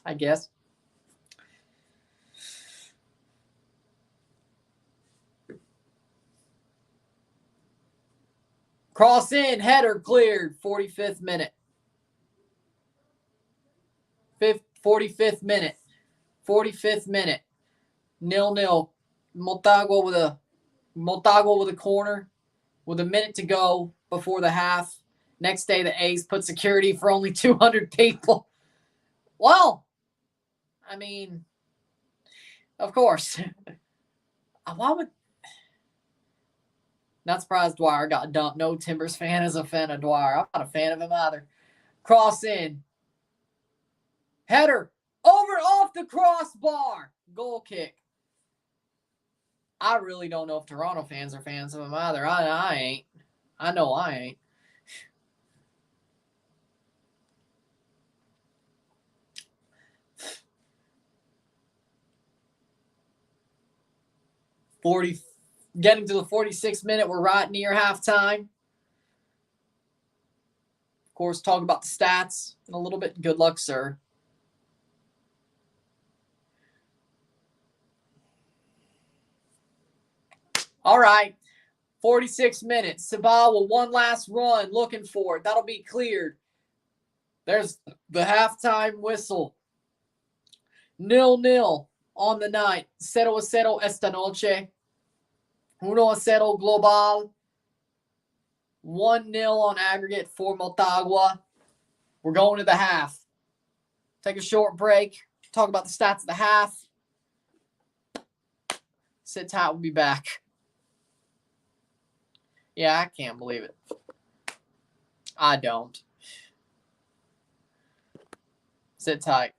I guess. Cross in, header cleared, 45th minute. 45th minute. 45th minute. 0-0. Motagua with a corner with a minute to go before the half. Next day, the A's put security for only 200 people. Well, I mean, of course. Why would... Not surprised Dwyer got dumped. No Timbers fan is a fan of Dwyer. I'm not a fan of him either. Cross in. Header. Over off the crossbar. Goal kick. I really don't know if Toronto fans are fans of him either. I ain't. I know I ain't. Getting to the 46th minute, we're right near halftime. Of course, talk about the stats in a little bit. Good luck, sir. All right. 46 minutes. Cibao with one last run, looking for it. That'll be cleared. There's the halftime whistle. 0-0 on the night. 0-0 esta noche. 1-0 global. 1-0 on aggregate for Motagua. We're going to the half. Take a short break. Talk about the stats of the half. Sit tight. We'll be back. Yeah, I can't believe it. I don't. Sit tight.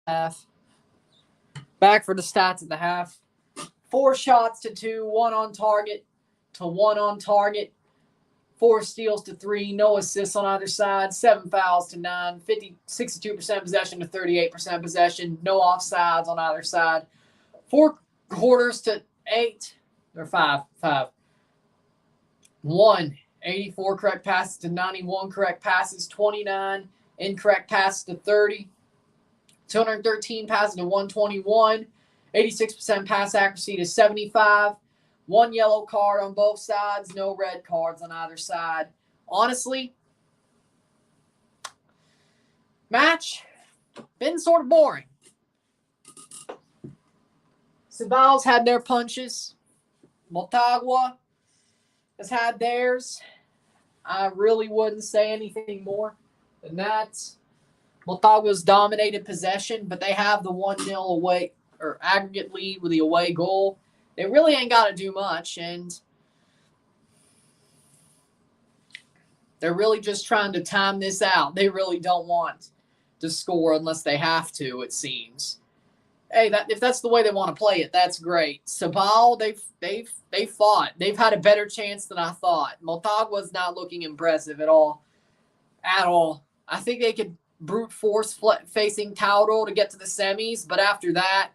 half. Back for the stats at the half. 4 shots to 2, 1 on target to 1 on target. 4 steals to 3, no assists on either side. 7 fouls to 9, 62% possession to 38% possession. No offsides on either side. 4 quarters to 8 or 5. 1, 84 correct passes to 91 correct passes, 29 incorrect passes to 30, 213 passes to 121, 86% pass accuracy to 75, 1 yellow card on both sides, no red cards on either side. Honestly, match been sort of boring. Cibao's had their punches. Motagua has had theirs. I really wouldn't say anything more than that. Motagua's dominated possession, but they have the 1-0 away or aggregate lead with the away goal. They really ain't got to do much, and they're really just trying to time this out. They really don't want to score unless they have to, it seems. Hey, if that's the way they want to play it, that's great. Cibao, they've fought. They've had a better chance than I thought. Motagua's not looking impressive at all. At all. I think they could brute force facing Tauro to get to the semis, but after that,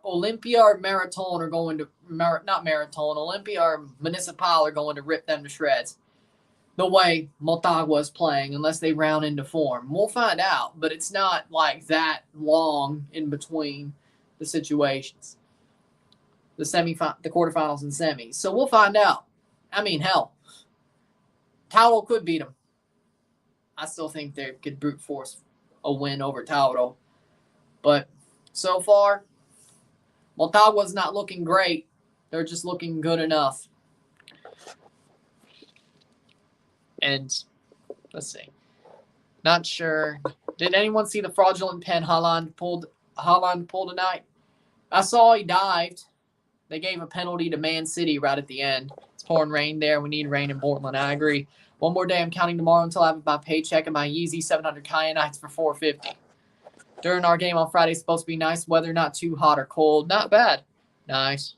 Olympia or Marathon are going to not Marathon, Olympia or Municipal are going to rip them to shreds. The way Motagua is playing, unless they round into form. We'll find out, but it's not like that long in between the situations. The quarterfinals and semis. So we'll find out. I mean, hell, Tauro could beat them. I still think they could brute force a win over Tauro. But so far, Motagua's not looking great. They're just looking good enough. And let's see. Not sure. Did anyone see the fraudulent pen Haaland pulled tonight? I saw he dived. They gave a penalty to Man City right at the end. It's pouring rain there. We need rain in Portland. I agree. One more day. I'm counting tomorrow until I have my paycheck and my Yeezy 700 Kyanites for $450. During our game on Friday, it's supposed to be nice weather, not too hot or cold. Not bad. Nice.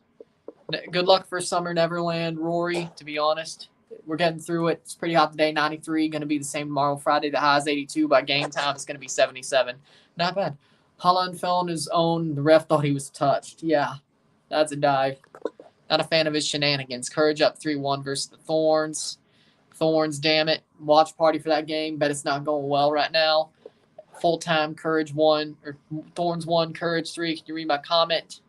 Good luck for Summer Neverland, Rory, to be honest. We're getting through it. It's pretty hot today, 93. Going to be the same tomorrow, Friday. The high is 82. By game time, it's going to be 77. Not bad. Haaland fell on his own. The ref thought he was touched. Yeah, that's a dive. Not a fan of his shenanigans. Courage up 3-1 versus the Thorns. Thorns, damn it. Watch party for that game. Bet it's not going well right now. Full-time, Courage 1. Or Thorns 1, Courage 3. Can you read my comment?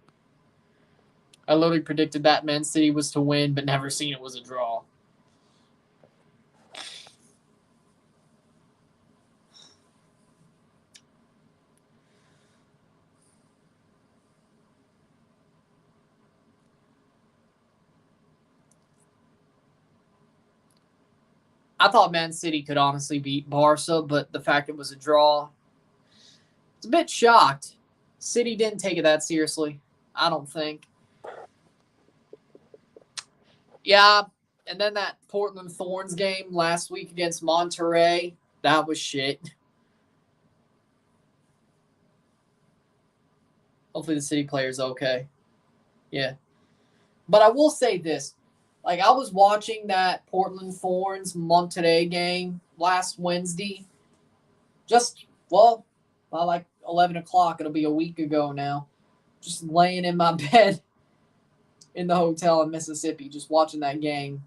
I literally predicted that Man City was to win, but never seen it was a draw. I thought Man City could honestly beat Barca, but the fact it was a draw, it's a bit shocked. City didn't take it that seriously, I don't think. Yeah, and then that Portland Thorns game last week against Monterrey, that was shit. Hopefully the City player's okay. Yeah. But I will say this. Like, I was watching that Portland Thorns Monterrey game last Wednesday. By like 11 o'clock. It'll be a week ago now. Just laying in my bed in the hotel in Mississippi, just watching that game.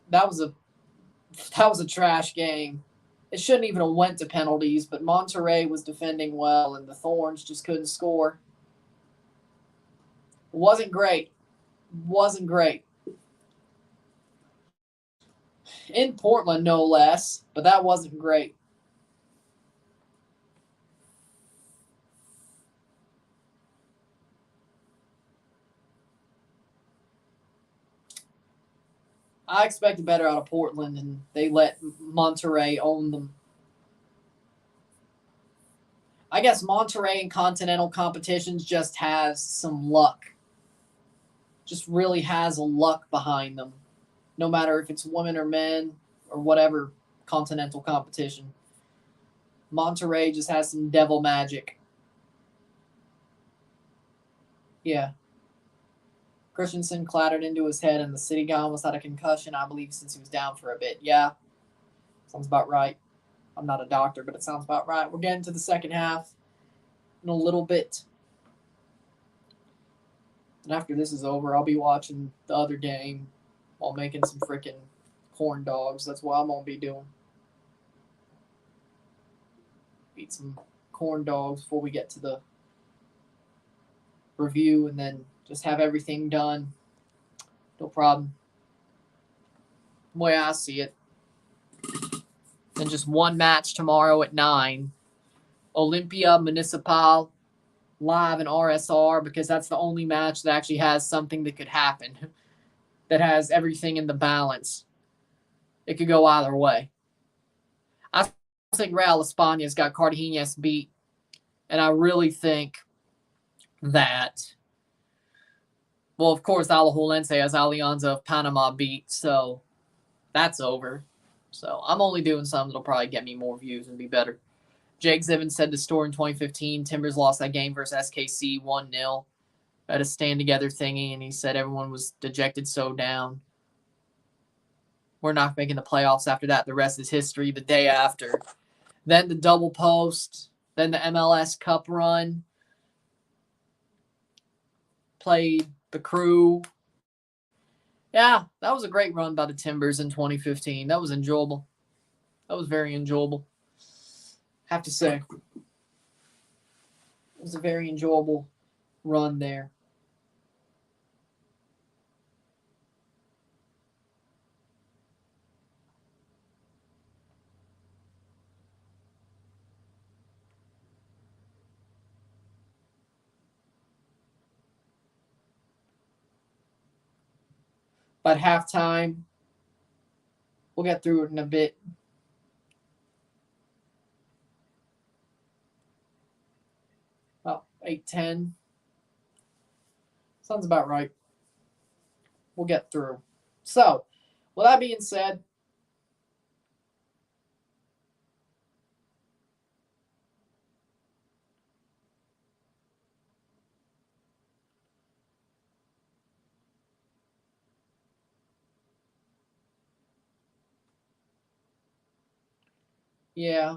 That was a trash game. It shouldn't even have went to penalties, but Monterrey was defending well, and the Thorns just couldn't score. It wasn't great. In Portland, no less, but that wasn't great. I expected better out of Portland, and they let Monterrey own them. I guess Monterrey in continental competitions just has some luck. Just really has a luck behind them. No matter if it's women or men or whatever continental competition. Monterrey just has some devil magic. Yeah. Christensen clattered into his head, and the city guy almost had a concussion, I believe, since he was down for a bit. Yeah, sounds about right. I'm not a doctor, but it sounds about right. We're getting to the second half in a little bit. And after this is over, I'll be watching the other game while making some freaking corn dogs. That's what I'm going to be doing. Eat some corn dogs before we get to the review, and then just have everything done. No problem. The way I see it. Then just one match tomorrow at 9. Olympia Municipal live in RSR, because that's the only match that actually has something that could happen, that has everything in the balance. It could go either way. I think Real España's got Cartagenas beat, and I really think that, well, of course, Alajuelense has Alianza of Panama beat, so that's over. So I'm only doing something that'll probably get me more views and be better. Jake Zivin said the story in 2015. Timbers lost that game versus SKC 1-0 at a stand-together thingy, and he said everyone was dejected, so down. We're not making the playoffs after that. The rest is history. The day after. Then the double post. Then the MLS Cup run. Played the Crew. Yeah, that was a great run by the Timbers in 2015. That was enjoyable. That was very enjoyable. Have to say. It was a very enjoyable run there. But halftime, we'll get through it in a bit. About 8:10. Sounds about right. We'll get through. So, with that being said, yeah.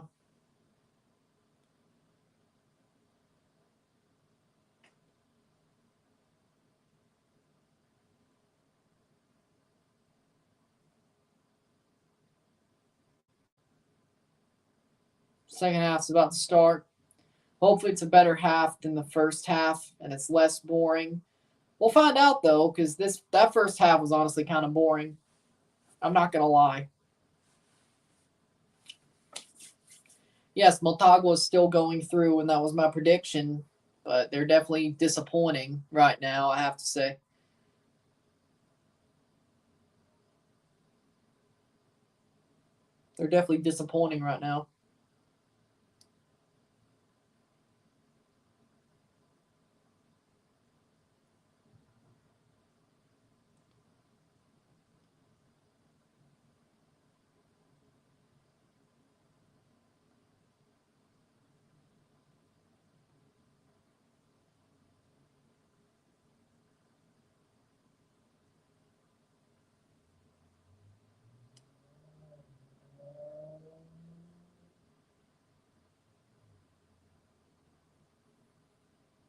Second half's about to start. Hopefully it's a better half than the first half and it's less boring. We'll find out though, because that first half was honestly kind of boring. I'm not gonna lie. Yes, Motagua is still going through, and that was my prediction, but they're definitely disappointing right now, I have to say. They're definitely disappointing right now.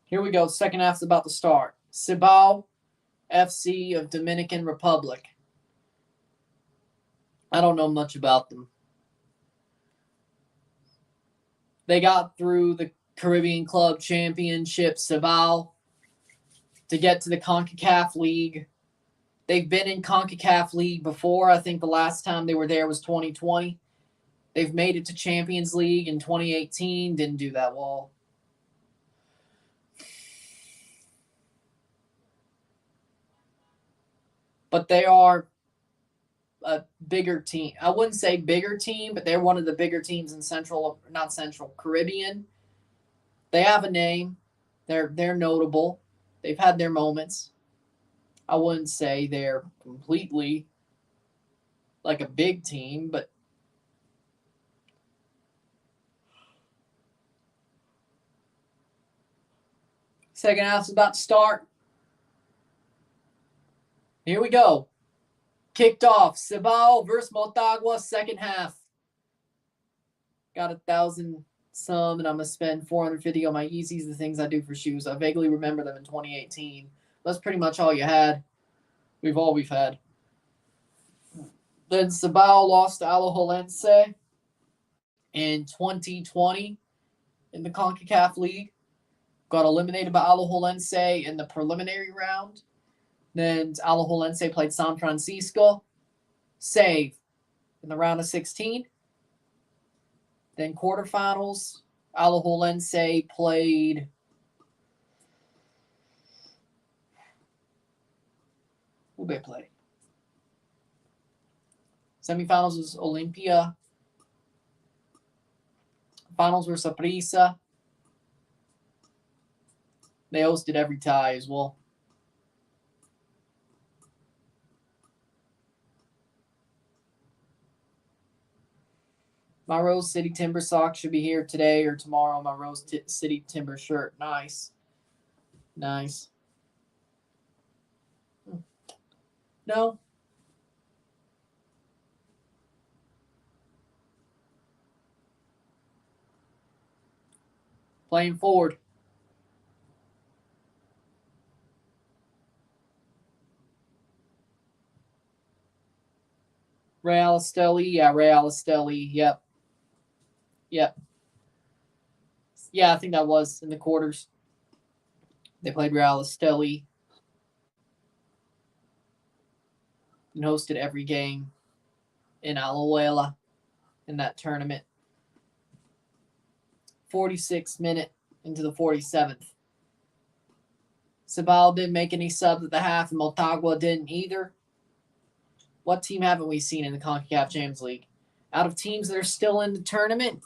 Here we go. Second half's about to start. Cibao FC of Dominican Republic. I don't know much about them. They got through the Caribbean Club Championship, Cibao, to get to the CONCACAF League. They've been in CONCACAF League before. I think the last time they were there was 2020. They've made it to Champions League in 2018. Didn't do that well. But they are a bigger team. I wouldn't say bigger team, but they're one of the bigger teams in Caribbean. They have a name. They're notable. They've had their moments. I wouldn't say they're completely like a big team, but Second half's about to start. Here we go. Kicked off. Cibao versus Motagua, second half. Got 1,000 some, and I'm going to spend 450 on my Yeezys, the things I do for shoes. I vaguely remember them in 2018. That's pretty much all you had. We've had. Then Cibao lost to Alajuelense in 2020 in the CONCACAF League. Got eliminated by Alajuelense in the preliminary round. Then Alajuelense played San Francisco. Save in the round of 16. Then quarterfinals, Alajuelense played who they play? Semifinals was Olympia. Finals were Saprissa. They hosted every tie as well. My Rose City Timber sock should be here today or tomorrow. My Rose City Timber shirt. Nice. Nice. No. Playing forward. Real Esteli. Yeah, Real Esteli. Yep. Yep. Yeah, I think that was in the quarters. They played Real Esteli and hosted every game in Alajuela in that tournament. 46th minute into the 47th. Cibao didn't make any subs at the half, and Motagua didn't either. What team haven't we seen in the CONCACAF Champions League? Out of teams that are still in the tournament,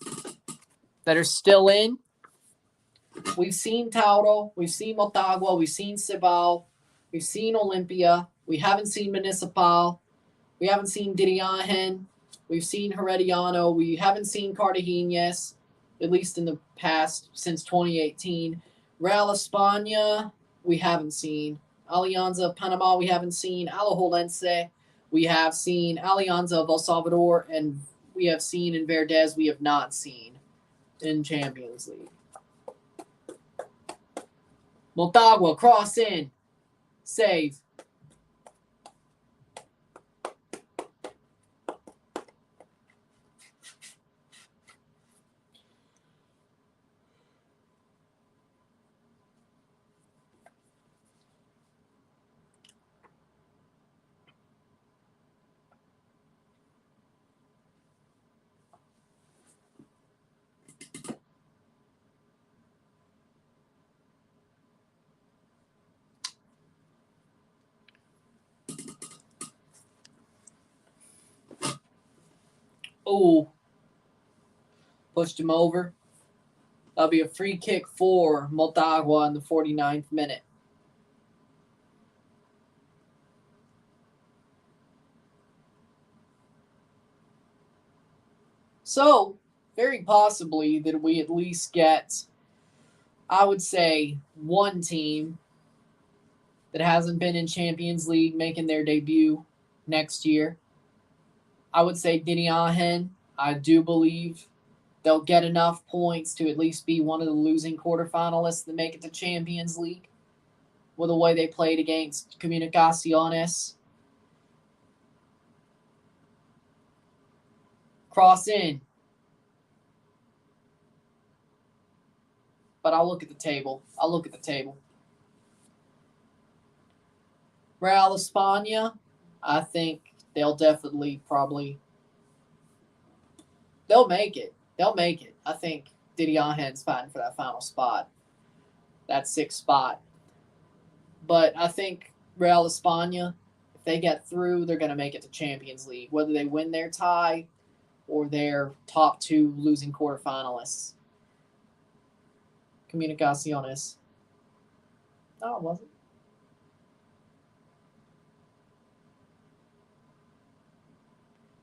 we've seen Tauro, we've seen Motagua, we've seen Cibao, we've seen Olympia, we haven't seen Municipal, we haven't seen Diriahen, we've seen Herediano, we haven't seen Cartagenes, at least in the past since 2018. Real España, we haven't seen. Alianza Panama, we haven't seen. Alajuelense, we have seen. Alianza of El Salvador, and we have seen. In Verdes, we have not seen in Champions League. Motagua, cross in. Save. Oh, pushed him over. That'll be a free kick for Motagua in the 49th minute. So, very possibly that we at least get, I would say, one team that hasn't been in Champions League making their debut next year. I would say Diriahen. I do believe they'll get enough points to at least be one of the losing quarterfinalists to make it to Champions League with the way they played against Comunicaciones. Cross in. But I'll look at the table. Real España, I think they'll definitely they'll make it. I think Diriahen's fighting for that final spot, that 6th spot. But I think Real España, if they get through, they're going to make it to Champions League, whether they win their tie or their top 2 losing quarterfinalists. Comunicaciones. No, it wasn't.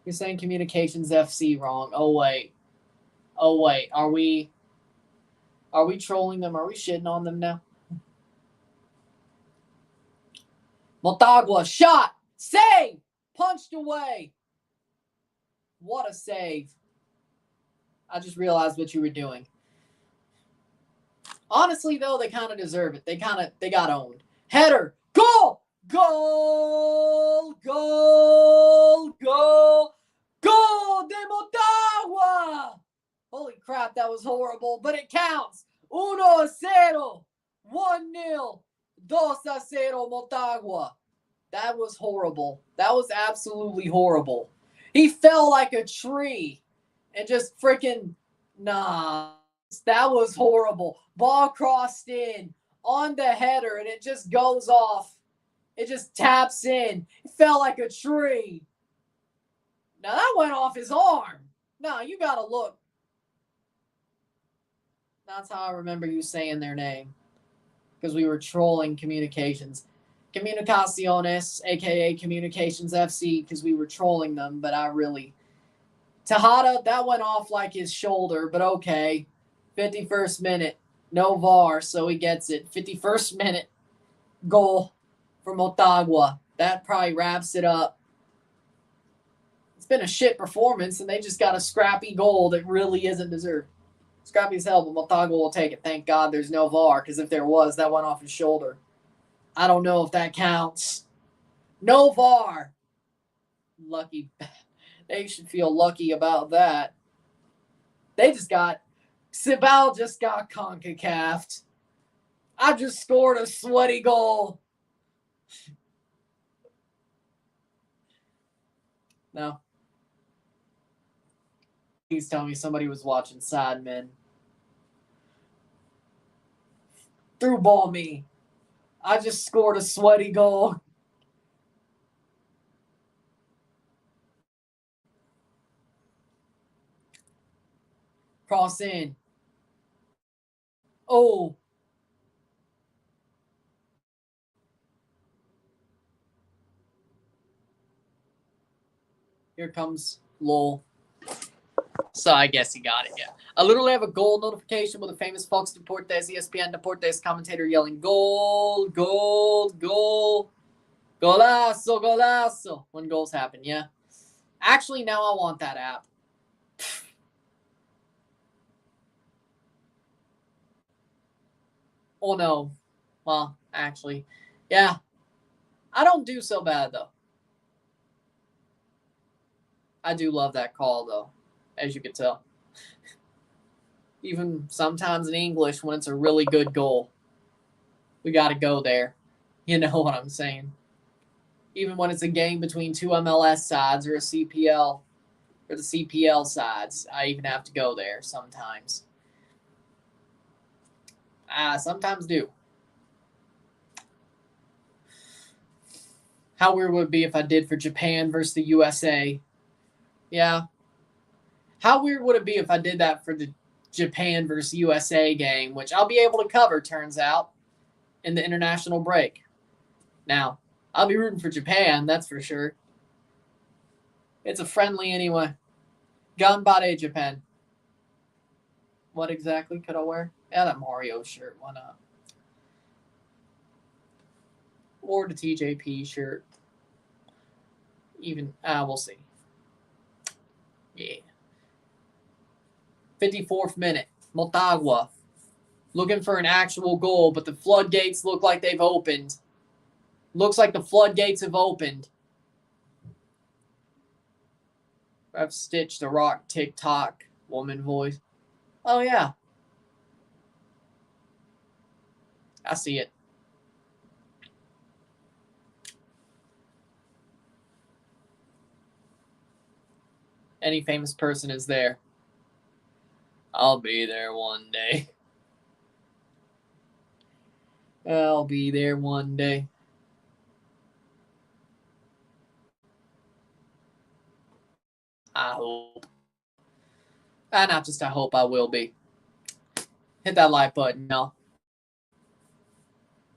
You're saying Communications FC wrong. Oh wait. Are we trolling them? Are we shitting on them now? Motagua shot. Save. Punched away. What a save. I just realized what you were doing. Honestly, though, they kind of deserve it. They got owned. Header. Goal. Goal. Goal. Goal. Goal de Motagua. Holy crap, that was horrible, but it counts. 1-0. 1-0. 2-0 Motagua. That was horrible. That was absolutely horrible. He fell like a tree and just freaking, nah. That was horrible. Ball crossed in on the header and it just goes off. It just taps in. It fell like a tree. Now that went off his arm. No, you got to look. That's how I remember you saying their name. Because we were trolling Communications. Comunicaciones, a.k.a. Communications FC, because we were trolling them, but I really... Tejada, that went off like his shoulder, but okay. 51st minute, no VAR, so he gets it. 51st minute, goal for Motagua. That probably wraps it up. It's been a shit performance, and they just got a scrappy goal that really isn't deserved. Scrappy as hell, but Motagua will take it. Thank God there's no VAR, because if there was, that went off his shoulder. I don't know if that counts. No VAR. Lucky. They should feel lucky about that. They just got... Cibao just got CONCACAF'd. I just scored a sweaty goal. No. Please tell me somebody was watching Sidemen. Through ball me. I just scored a sweaty goal. Cross in. Oh. Here comes Lowell. So I guess he got it, yeah. I literally have a goal notification with a famous Fox Deportes, ESPN Deportes commentator yelling, goal, goal, goal, golazo, golazo, when goals happen, yeah. Actually, now I want that app. Oh, no. Well, actually, yeah. I don't do so bad, though. I do love that call, though, as you can tell. Even sometimes in English when it's a really good goal. We got to go there. You know what I'm saying. Even when it's a game between two MLS sides or a CPL or the CPL sides, I even have to go there sometimes. I sometimes do. How weird would it be if I did for Japan versus the USA? Yeah. How weird would it be if I did that for the Japan versus USA game, which I'll be able to cover, turns out, in the international break. Now, I'll be rooting for Japan, that's for sure. It's a friendly anyway. Ganbare Japan. What exactly could I wear? Yeah, that Mario shirt. Why not? Or the TJP shirt. Even, we'll see. Yeah. 54th minute. Motagua. Looking for an actual goal, but the floodgates look like they've opened. Looks like the floodgates have opened. I've stitched a rock TikTok woman voice. Oh, yeah. I see it. Any famous person is there. I'll be there one day. I'll be there one day. I hope. Not just I hope, I will be. Hit that like button, y'all.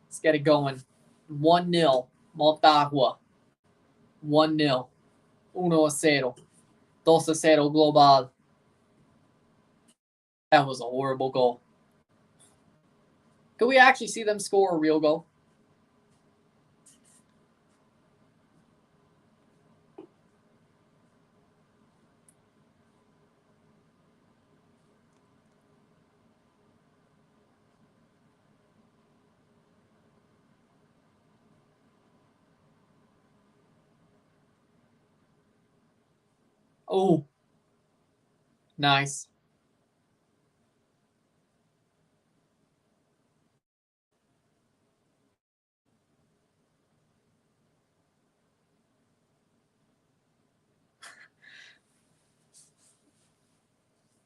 Let's get it going. 1-0. Motagua. 1-0. 1-0. 2-0 global. That was a horrible goal. Could we actually see them score a real goal? Oh, nice.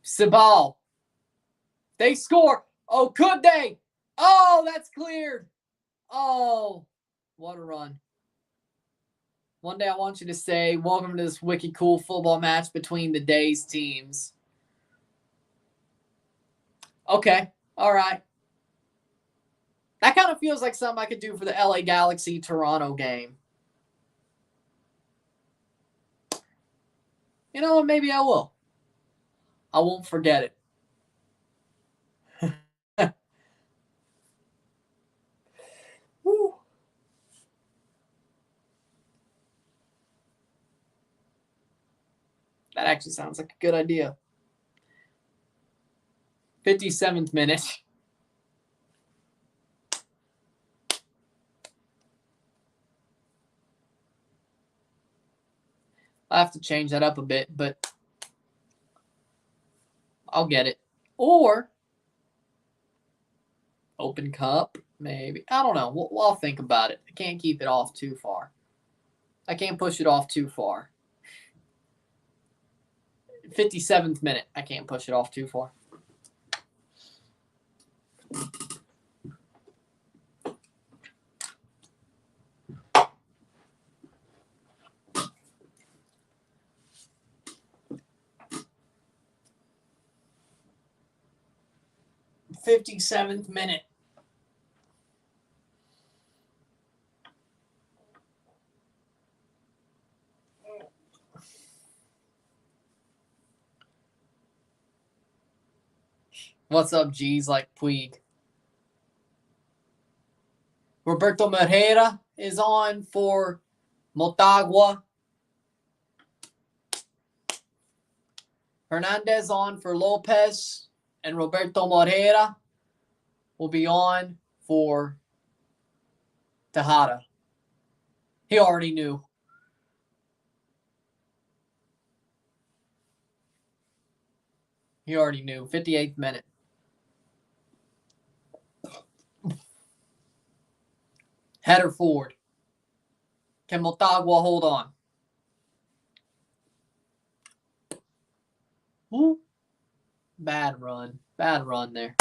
Cibao. They score. Oh, could they? Oh, that's cleared. Oh, what a run. One day I want you to say, welcome to this wicked cool football match between the day's teams. Okay. All right. That kind of feels like something I could do for the LA Galaxy Toronto game. You know what? Maybe I will. I won't forget it. Woo. That actually sounds like a good idea. 57th minute. I have to change that up a bit, but I'll get it. Or open cup, maybe. I don't know. I'll think about it. I can't keep it off too far. I can't push it off too far. 57th minute. I can't push it off too far. '57th minute. What's up, G's like Puig? Roberto Moreira is on for Motagua. Hernandez on for Lopez. And Roberto Moreira will be on for Tejada. He already knew. He already knew. 58th minute. Header forward. Can Motagua hold on? Woo. Bad run. Bad run there.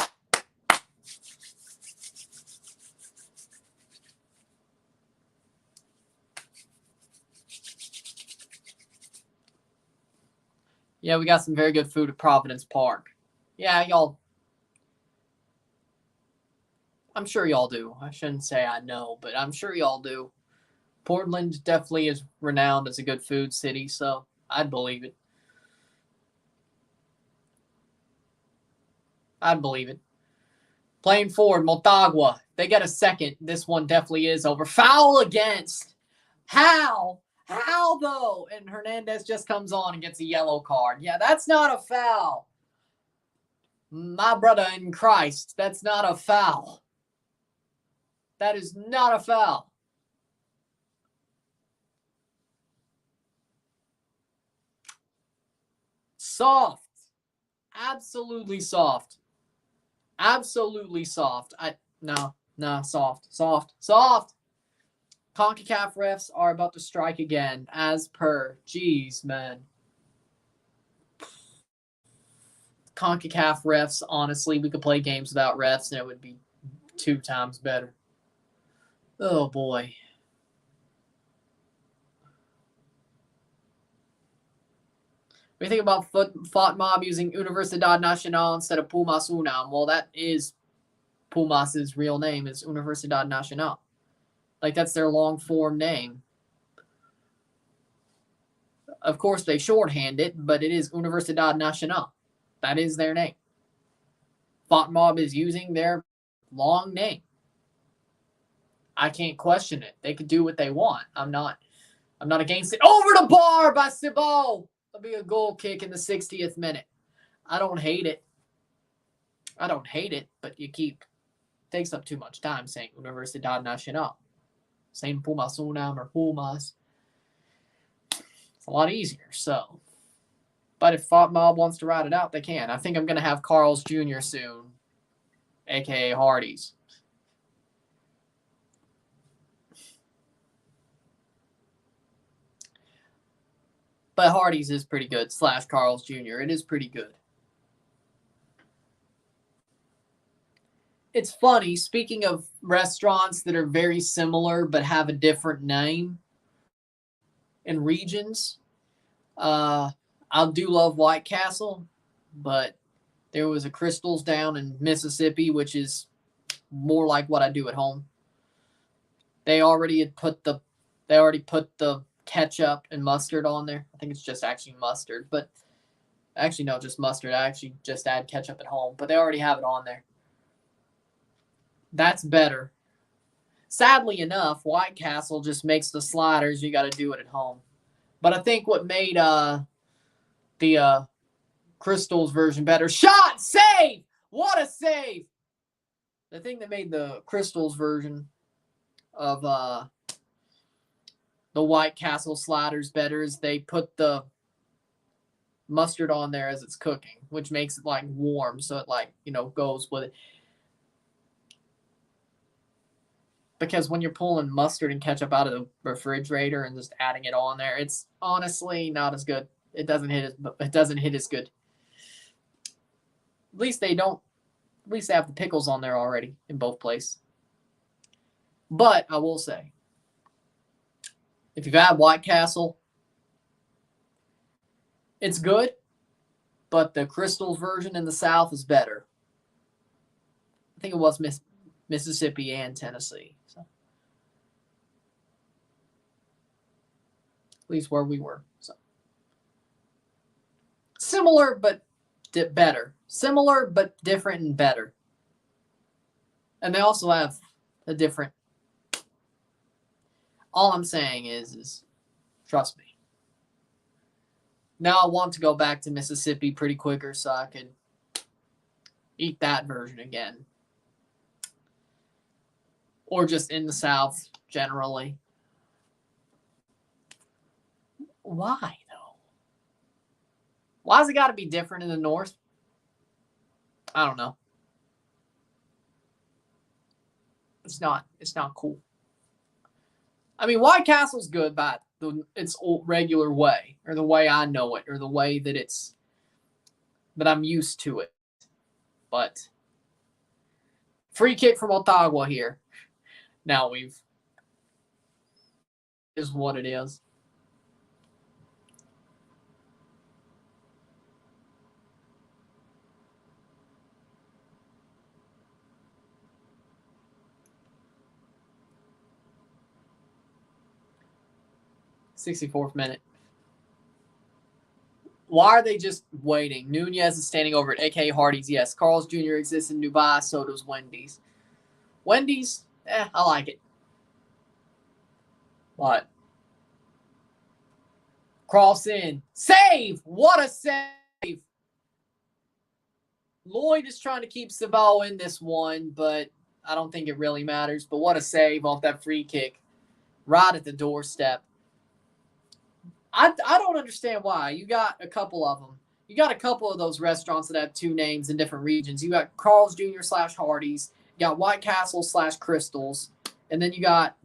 Yeah, we got some very good food at Providence Park. Yeah, y'all. I'm sure y'all do. I shouldn't say I know, but I'm sure y'all do. Portland definitely is renowned as a good food city, so I'd believe it. I'd believe it. Playing forward, Motagua. They get a second. This one definitely is over. Foul against. How? How, though? And Hernandez just comes on and gets a yellow card. Yeah, that's not a foul. My brother in Christ, that's not a foul. That is not a foul. Soft. Absolutely soft. Absolutely soft. No, soft. CONCACAF refs are about to strike again, as per. Jeez, man. CONCACAF refs, honestly, we could play games without refs and it would be 2 times better. Oh, boy. What do you think about FOTMOB using Universidad Nacional instead of Pumas UNAM? Well, that is Pumas' real name, is Universidad Nacional. Like, that's their long-form name. Of course, they shorthand it, but it is Universidad Nacional. That is their name. FOTMOB is using their long name. I can't question it. They could do what they want. I'm not against it. Over the bar by Cibao. That'll be a goal kick in the 60th minute. I don't hate it. But takes up too much time saying Universidad Nacional. Saying Pumas UNAM or Pumas. It's a lot easier, so But if Thought Mob wants to ride it out, they can. I think I'm going to have Carl's Jr. soon, a.k.a. Hardy's. But Hardy's is pretty good, / Carl's Jr. It is pretty good. It's funny, speaking of restaurants that are very similar but have a different name in regions, I do love White Castle, but there was a Crystals down in Mississippi, which is more like what I do at home. They already put the ketchup and mustard on there. I think it's just actually mustard, but actually no, just mustard. I actually just add ketchup at home, but they already have it on there. That's better. Sadly enough, White Castle just makes the sliders. You got to do it at home. But I think what made the Crystals version better. Shot! Save! What a save! The thing that made the Crystals version of the White Castle sliders better is they put the mustard on there as it's cooking, which makes it like warm, so it goes with it. Because when you're pulling mustard and ketchup out of the refrigerator and just adding it on there, it's honestly not as good. It doesn't hit as good. At least they have the pickles on there already in both places. But I will say, if you've had White Castle, it's good, but the Crystals version in the South is better. I think it was Mississippi and Tennessee. So. At least where we were. So. Similar, but better. Similar, but different and better. And they also have a different... All I'm saying is trust me. Now I want to go back to Mississippi pretty quicker so I could eat that version again. Or just in the South, generally. Why, though? Why's it got to be different in the North? I don't know. It's not cool. I mean, White Castle's good by its regular way, or the way I know it, or the way that I'm used to it. But free kick from Motagua here. Now is what it is. '64th minute. Why are they just waiting? Nunez is standing over at A.K. Hardy's. Yes, Carl's Jr. exists in Dubai, so does Wendy's. Wendy's, I like it. What? Cross in. Save! What a save! Lloyd is trying to keep Cibao in this one, but I don't think it really matters. But what a save off that free kick. Right at the doorstep. I don't understand why. You got a couple of them. You got a couple of those restaurants that have two names in different regions. You got Carl's Jr. / Hardy's. You got White Castle / Crystals. And then you got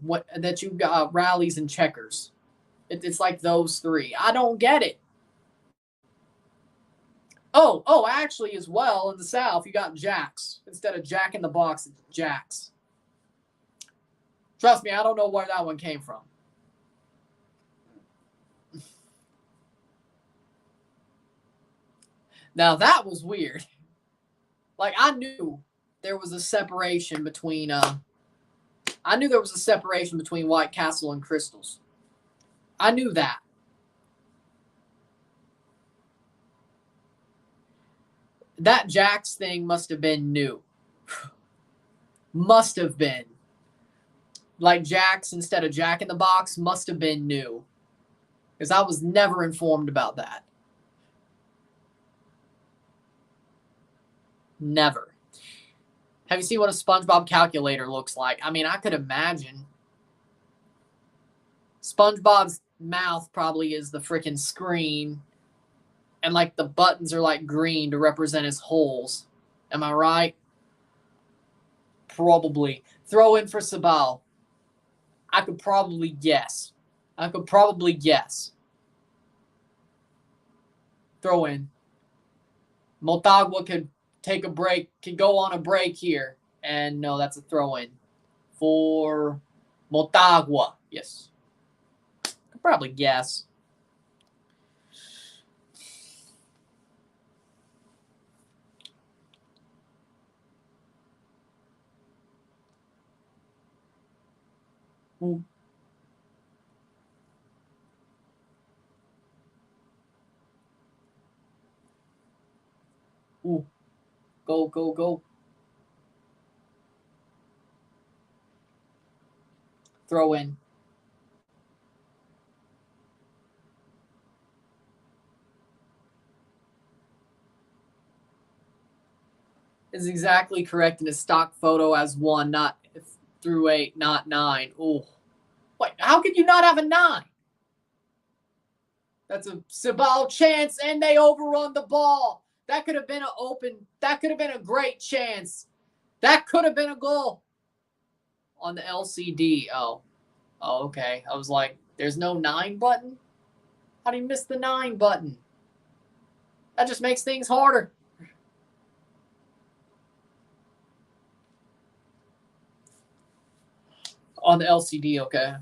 Rallies and Checkers. It's like those three. I don't get it. Oh, actually, as well, in the South, you got Jack's. Instead of Jack in the Box, it's Jack's. Trust me, I don't know where that one came from. Now, that was weird. Like, I knew there was a separation between White Castle and Crystals. I knew that. That Jack's thing must have been new. Must have been. Like Jack's instead of Jack in the Box must have been new. Because I was never informed about that. Never. Have you seen what a SpongeBob calculator looks like? I mean, I could imagine. SpongeBob's mouth probably is the freaking screen. And like the buttons are like green to represent his holes. Am I right? Probably. Throw in for Cibao. I could probably guess. Throw in. Motagua could take a break, could go on a break here. And no, that's a throw in for Motagua. Yes. Could probably guess. Ooh. Ooh. Go, go, go. Throw in. Is exactly correct in his stock photo as 1, not through 8, not 9. Ooh. Wait, how could you not have a 9? That's a Cibao chance, and they overrun the ball. That could have been an open. That could have been a great chance. That could have been a goal on the LCD. Oh, okay. I was like, there's no 9 button? How do you miss the 9 button? That just makes things harder. On the LCD, okay.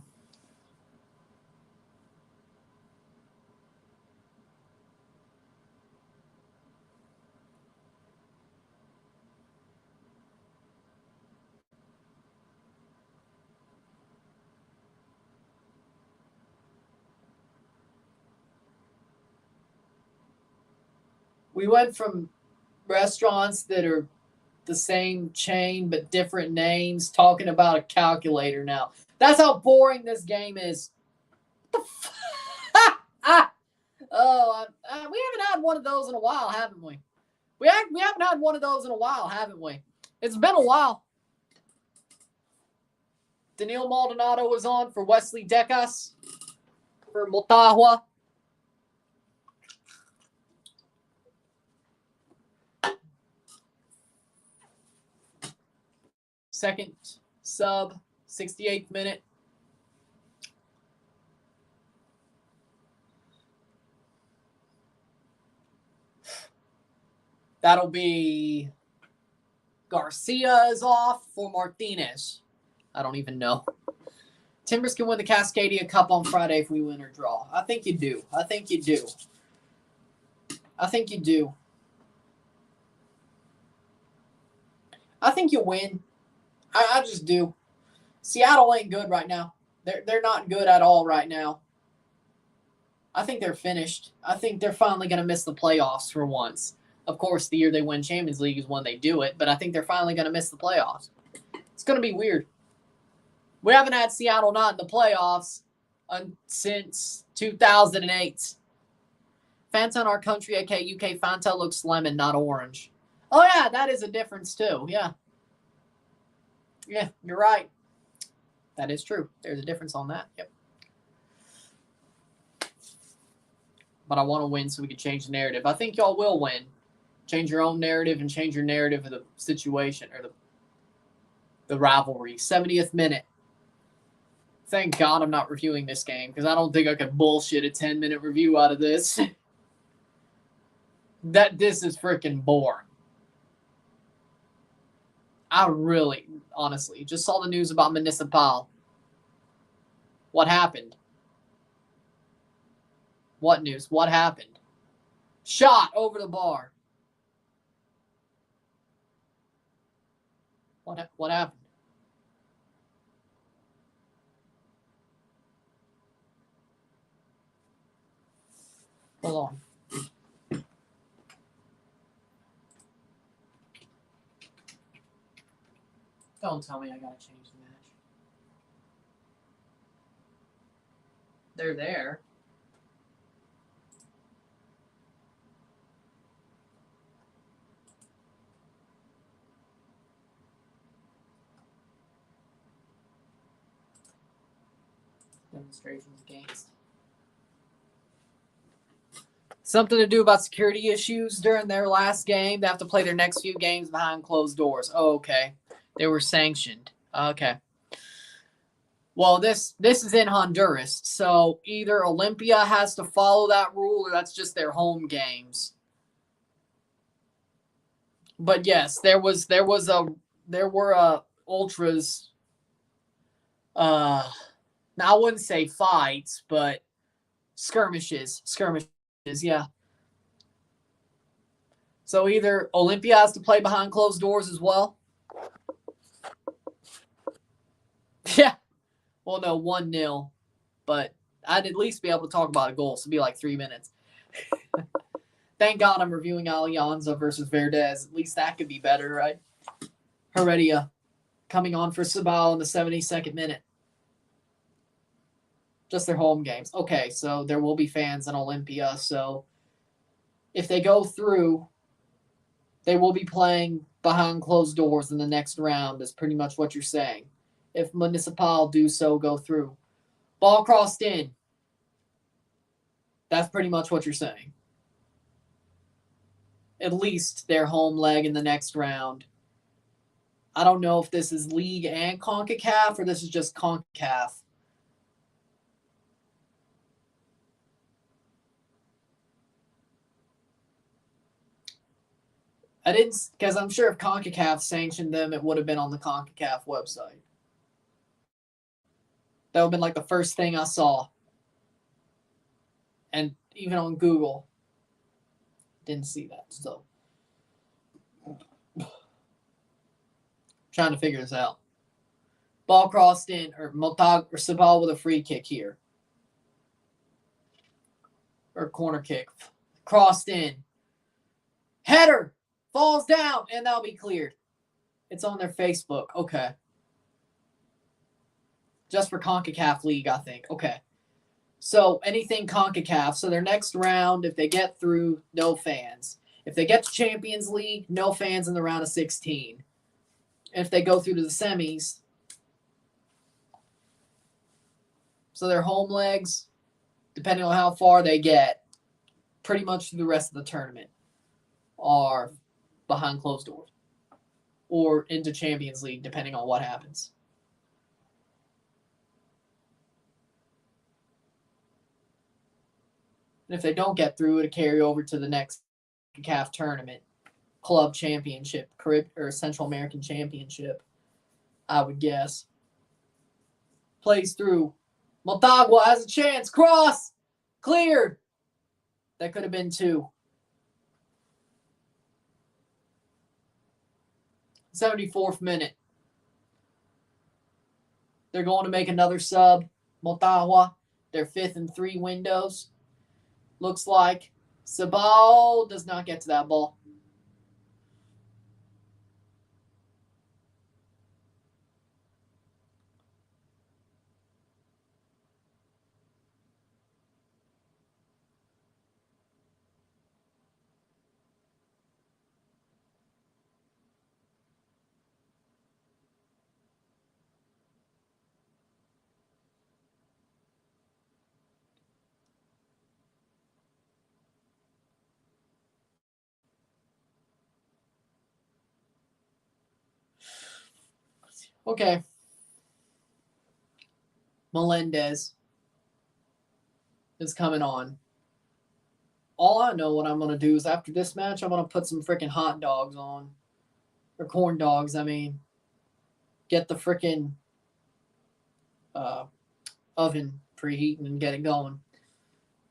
We went from restaurants that are the same chain but different names talking about a calculator now. That's how boring this game is. What the Oh, we haven't had one of those in a while, haven't we? We haven't had one of those in a while, haven't we? It's been a while. Daniil Maldonado was on for Wesley Decas for Motagua. Second sub, 68th minute. That'll be Garcia is off for Martinez. I don't even know. Timbers can win the Cascadia Cup on Friday if we win or draw. I think you do. I think you do. I think you do. I think you win. I just do. Seattle ain't good right now. They're not good at all right now. I think they're finished. I think they're finally going to miss the playoffs for once. Of course, the year they win Champions League is when they do it, but I think they're finally going to miss the playoffs. It's going to be weird. We haven't had Seattle not in the playoffs since 2008. Fanta in our country, aka UK, Fanta looks lemon, not orange. Oh, yeah, that is a difference, too. Yeah. Yeah, you're right. That is true. There's a difference on that. Yep. But I want to win so we can change the narrative. I think y'all will win. Change your own narrative and change your narrative of the situation or the rivalry. 70th minute. Thank God I'm not reviewing this game because I don't think I could bullshit a 10-minute review out of this. This is freaking boring. I really, honestly, just saw the news about Municipal. What happened? What news? What happened? Shot over the bar. What happened? Hold on. Don't tell me I gotta change the match. They're there. Demonstrations against. Something to do about security issues during their last game. They have to play their next few games behind closed doors. Oh, okay. They were sanctioned. Okay. Well, this is in Honduras, so either Olympia has to follow that rule or that's just their home games. But yes, there were ultras. Now I wouldn't say fights, but skirmishes. Yeah. So either Olympia has to play behind closed doors as well. Yeah. Well, no, 1-0. But I'd at least be able to talk about a goal. So it'd be like 3 minutes. Thank God I'm reviewing Alianza versus Verdes. At least that could be better, right? Heredia coming on for Cibao in the 72nd minute. Just their home games. Okay, so there will be fans in Olympia. So if they go through, they will be playing behind closed doors in the next round, is pretty much what you're saying. If Municipal do so go through. Ball crossed in. That's pretty much what you're saying. At least their home leg in the next round. I don't know if this is League and CONCACAF or this is just CONCACAF. I didn't, because I'm sure if CONCACAF sanctioned them, it would have been on the CONCACAF website. That would have been like the first thing I saw. And even on Google, didn't see that. So, trying to figure this out. Ball crossed in, or Motagua or Cibao with a free kick here. Or corner kick. Crossed in. Header! Falls down, and that'll be cleared. It's on their Facebook. Okay. Just for CONCACAF League, I think. Okay. So anything CONCACAF. So their next round, if they get through, no fans. If they get to Champions League, no fans in the round of 16. And if they go through to the semis, so their home legs, depending on how far they get, pretty much through the rest of the tournament, are behind closed doors. Or into Champions League, depending on what happens. And if they don't get through, it'll carry over to the next CAF tournament, Club Championship, or Central American Championship, I would guess. Plays through. Motagua has a chance. Cross! Cleared! That could have been 2. 74th minute. They're going to make another sub. Motagua, their 5th and 3 windows. Looks like Cibao does not get to that ball. Okay. Melendez is coming on. All I know what I'm going to do is after this match, I'm going to put some freaking hot dogs on. Or corn dogs, I mean. Get the freaking oven preheating and get it going.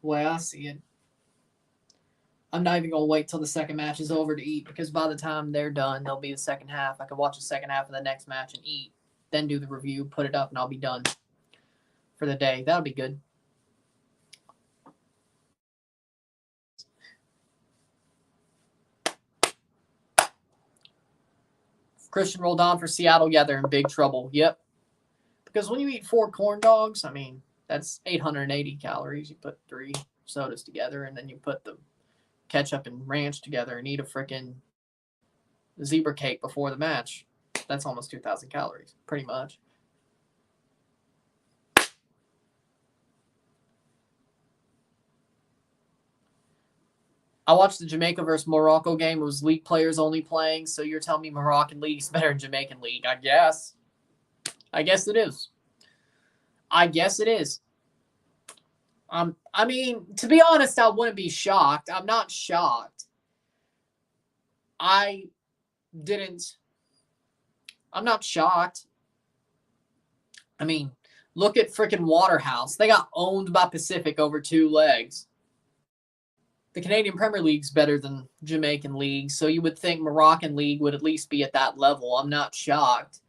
The way I see it. I'm not even going to wait till the second match is over to eat because by the time they're done, there'll be the second half. I could watch the second half of the next match and eat. Then do the review, put it up, and I'll be done for the day. That'll be good. Christian rolled on for Seattle. Yeah, they're in big trouble. Yep. Because when you eat 4 corn dogs, I mean, that's 880 calories. You put 3 sodas together, and then you put the ketchup and ranch together and eat a freaking zebra cake before the match. That's almost 2,000 calories, pretty much. I watched the Jamaica versus Morocco game. It was league players only playing, so you're telling me Moroccan League is better than Jamaican League. I guess. I guess it is. I guess it is. I mean, to be honest, I wouldn't be shocked. I'm not shocked. I'm not shocked. I mean, look at freaking Waterhouse. They got owned by Pacific over 2 legs. The Canadian Premier League's better than Jamaican League, so you would think Moroccan League would at least be at that level. I'm not shocked.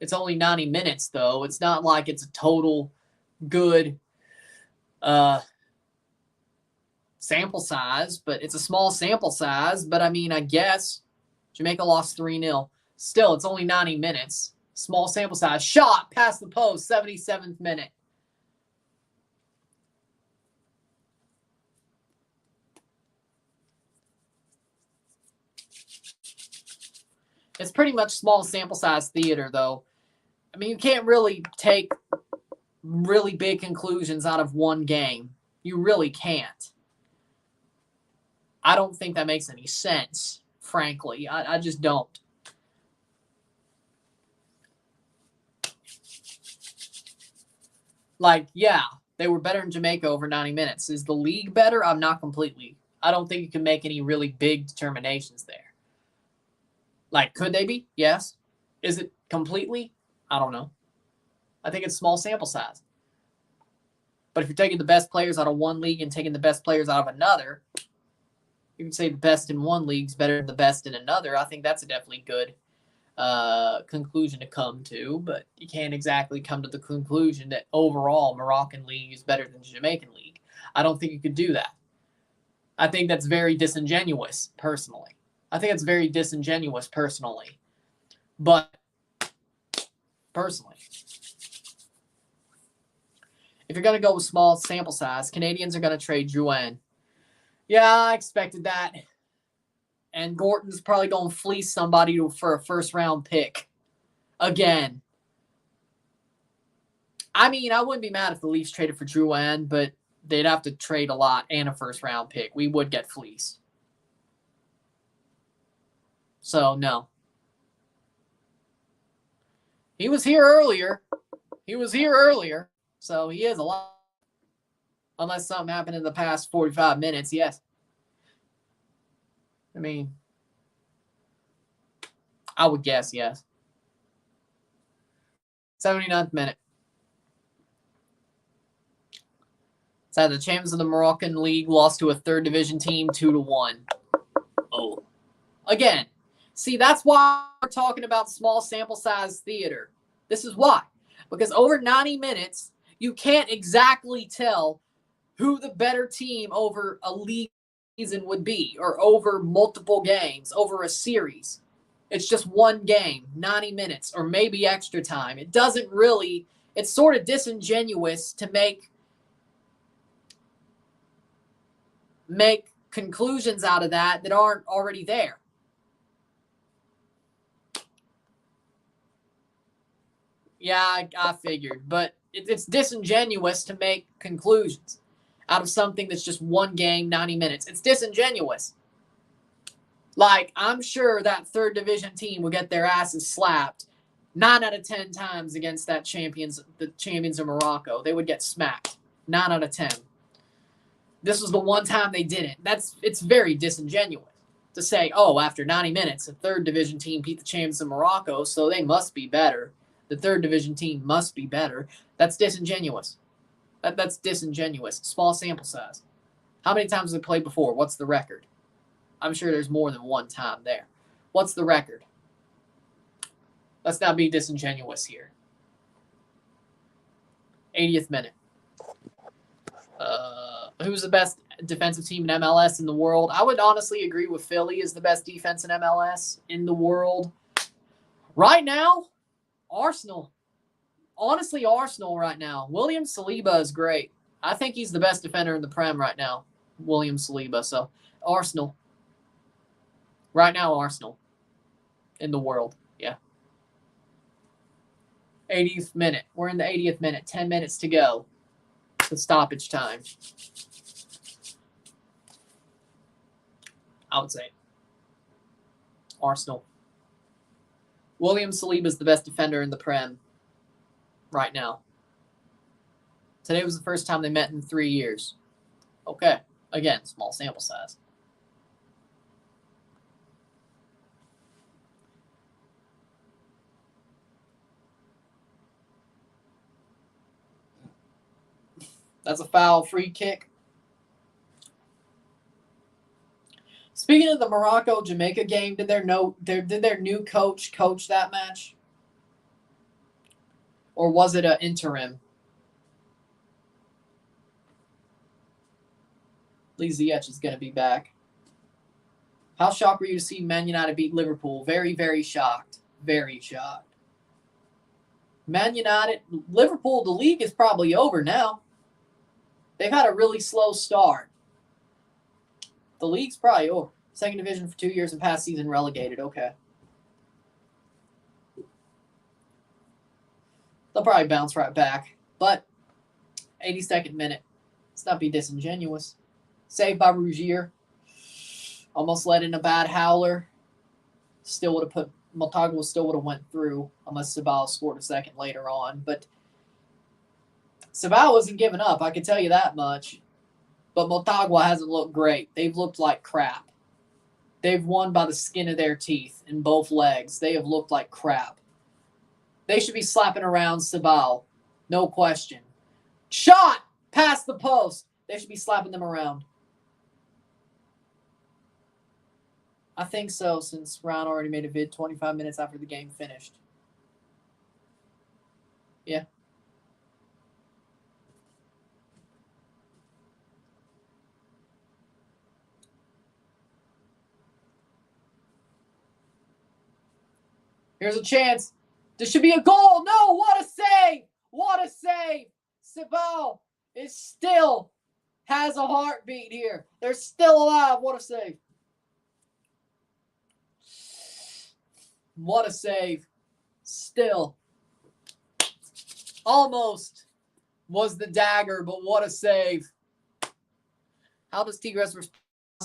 It's only 90 minutes, though. It's not like it's a total good sample size, but it's a small sample size. But, I mean, I guess Jamaica lost 3-0. Still, it's only 90 minutes. Small sample size. Shot past the post, 77th minute. It's pretty much small sample size theater, though. I mean, you can't really take really big conclusions out of one game. You really can't. I don't think that makes any sense, frankly. I just don't. Like, yeah, they were better in Jamaica over 90 minutes. Is the league better? I don't think you can make any really big determinations there. Like, could they be? Yes. Is it completely? I don't know. I think it's small sample size. But if you're taking the best players out of one league and taking the best players out of another, you can say the best in one league is better than the best in another. I think that's a definitely good conclusion to come to, but you can't exactly come to the conclusion that overall Moroccan League is better than Jamaican League. I don't think you could do that. I think that's very disingenuous, personally. But personally, if you're going to go with small sample size, Canadians are going to trade Drouin. Yeah, I expected that. And Gorton's probably going to fleece somebody for a first-round pick. Again. I mean, I wouldn't be mad if the Leafs traded for Drouin, but they'd have to trade a lot and a first-round pick. We would get fleeced. So, no. He was here earlier. So, he is a lot. Unless something happened in the past 45 minutes, yes. I mean, I would guess yes. 79th minute. So the champions of the Moroccan League lost to a third division team 2-1. Oh. Again, see, that's why we're talking about small sample size theater. This is why. Because over 90 minutes, you can't exactly tell who the better team over a league season would be, or over multiple games, over a series. It's just one game, 90 minutes, or maybe extra time. It doesn't really, it's sort of disingenuous to make conclusions out of that aren't already there. Yeah, I figured, but it's disingenuous to make conclusions out of something that's just one game, 90 minutes. It's disingenuous. Like, I'm sure that third division team will get their asses slapped 9 out of 10 times against the champions of Morocco. They would get smacked 9 out of 10. This was the one time they didn't. It's very disingenuous to say, oh, after 90 minutes, a third division team beat the champions of Morocco, so they must be better. The third division team must be better. That's disingenuous. That's disingenuous. Small sample size. How many times have they played before? What's the record? I'm sure there's more than one time there. What's the record? Let's not be disingenuous here. 80th minute. Who's the best defensive team in MLS in the world? I would honestly agree with Philly is the best defense in MLS in the world. Right now, Arsenal. Honestly, Arsenal right now. William Saliba is great. I think he's the best defender in the Prem right now. William Saliba. So, Arsenal. Right now, Arsenal. In the world. Yeah. 80th minute. We're in the 80th minute. 10 minutes to go. The stoppage time. I would say. Arsenal. William Saliba is the best defender in the Prem right now. Today was the first time they met in 3 years. Okay. Again, small sample size. That's a foul. Free kick. Speaking of the Morocco-Jamaica game, did their new coach that match? Or was it an interim? Lee Ziyech is going to be back. How shocked were you to see Man United beat Liverpool? Very, very shocked. Very shocked. Man United, Liverpool, the league is probably over now. They've had a really slow start. The league's probably over. Second division for 2 years and past season relegated. Okay. They'll probably bounce right back. But 82nd minute. Let's not be disingenuous. Saved by Rougier. Almost let in a bad howler. Still would have put Motagua still would have went through unless Cibao scored a second later on. But Cibao wasn't giving up, I can tell you that much. But Motagua hasn't looked great. They've looked like crap. They've won by the skin of their teeth in both legs. They have looked like crap. They should be slapping around Cibao. No question. Shot! Past the post. They should be slapping them around. I think so, since Ron already made a vid 25 minutes after the game finished. Yeah. Here's a chance. This should be a goal. No, what a save. What a save. Cibao is still has a heartbeat here. They're still alive. What a save. What a save. Still. Almost was the dagger, but what a save. How does Tigres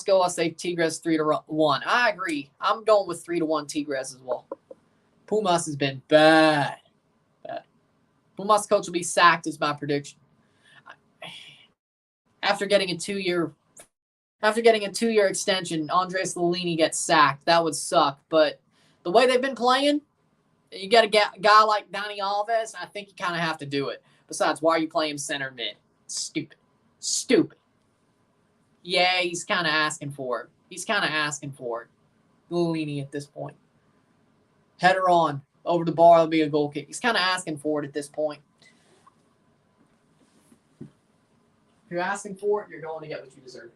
go? I say Tigres 3-1. I agree. I'm going with 3-1 Tigres as well. Pumas has been bad. Bad. Pumas coach will be sacked is my prediction. After getting a 2-year extension, Andres Lillini gets sacked. That would suck. But the way they've been playing, you get a guy like Dani Alves, I think you kind of have to do it. Besides, why are you playing center mid? Stupid. Stupid. Yeah, he's kind of asking for it. Lillini at this point. Header on. Over the bar, it'll be a goal kick. He's kind of asking for it at this point. If you're asking for it, you're going to get what you deserve.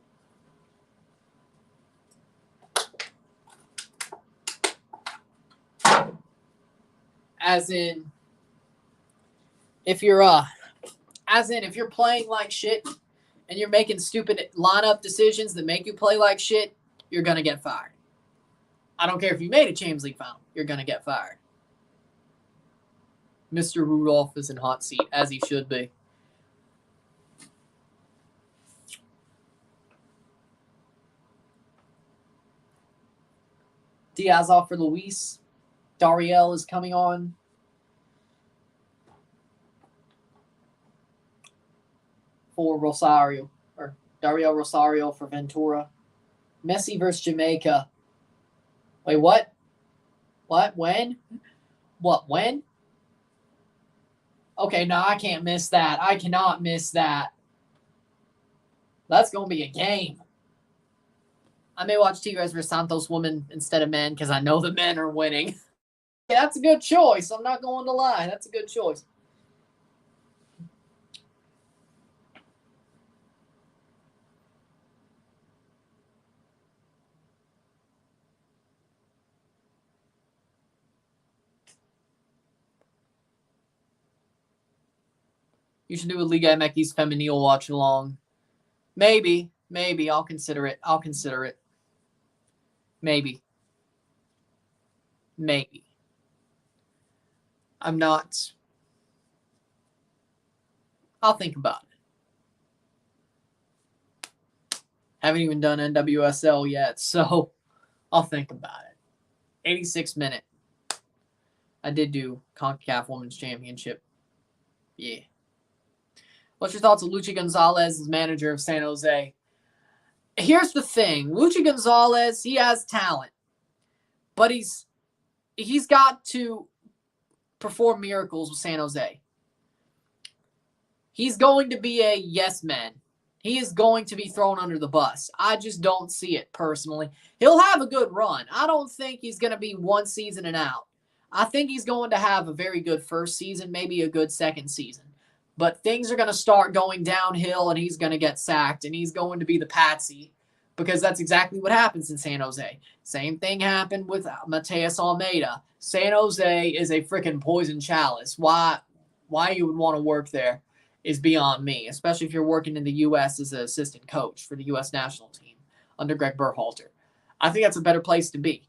As in, if you're playing like shit and you're making stupid lineup decisions that make you play like shit, you're going to get fired. I don't care if you made a Champions League final. You're going to get fired. Mr. Rudolph is in hot seat, as he should be. Diaz off for Luis. Dariel is coming on. For Rosario. Or Dariel Rosario for Ventura. Messi versus Jamaica. Wait, what? What? When? What? When? Okay, no, I can't miss that. I cannot miss that. That's going to be a game. I may watch Tigres versus Santos women instead of men because I know the men are winning. Yeah, that's a good choice. I'm not going to lie. That's a good choice. You should do a Liga MX Femenil watch along. Maybe. I'll consider it. Maybe. I'm not. I'll think about it. Haven't even done NWSL yet, so I'll think about it. 86th minute. I did do CONCACAF Women's Championship. Yeah. What's your thoughts on Luchi Gonzalez as manager of San Jose? Here's the thing. Luchi Gonzalez, he has talent. But he's got to perform miracles with San Jose. He's going to be a yes man. He is going to be thrown under the bus. I just don't see it personally. He'll have a good run. I don't think he's going to be one season and out. I think he's going to have a very good first season, maybe a good second season. But things are going to start going downhill, and he's going to get sacked, and he's going to be the patsy, because that's exactly what happens in San Jose. Same thing happened with Mateus Almeida. San Jose is a freaking poison chalice. Why you would want to work there is beyond me, especially if you're working in the U.S. as an assistant coach for the U.S. national team under Greg Berhalter. I think that's a better place to be.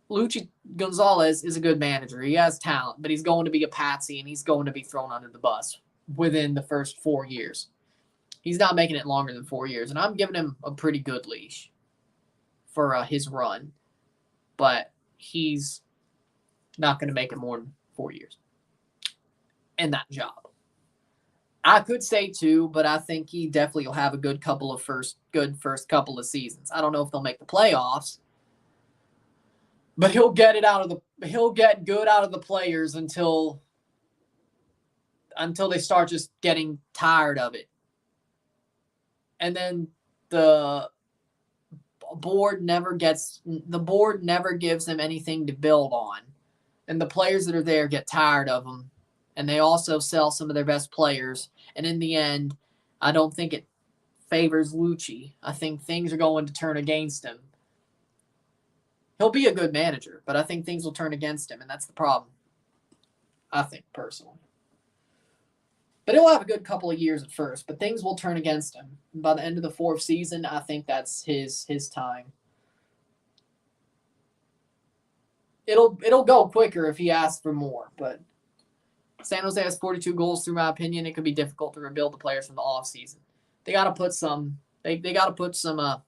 Luchi Gonzalez is a good manager. He has talent, but he's going to be a patsy, and he's going to be thrown under the bus within the first 4 years. He's not making it longer than 4 years, and I'm giving him a pretty good leash for his run, but he's not going to make it more than 4 years in that job. I could say 2, but I think he definitely will have a good first couple of seasons. I don't know if they'll make the playoffs, but he'll get good out of the players until they start just getting tired of it. And then the board never gives him anything to build on. And the players that are there get tired of him. And they also sell some of their best players. And in the end, I don't think it favors Luchi. I think things are going to turn against him. He'll be a good manager, but I think things will turn against him, and that's the problem. I think, personally. But he'll have a good couple of years at first, but things will turn against him. And by the end of the 4th season, I think that's his time. It'll go quicker if he asks for more, but San Jose has 42 goals, through my opinion. It could be difficult to rebuild the players from the offseason. They got to put some. They got to put some.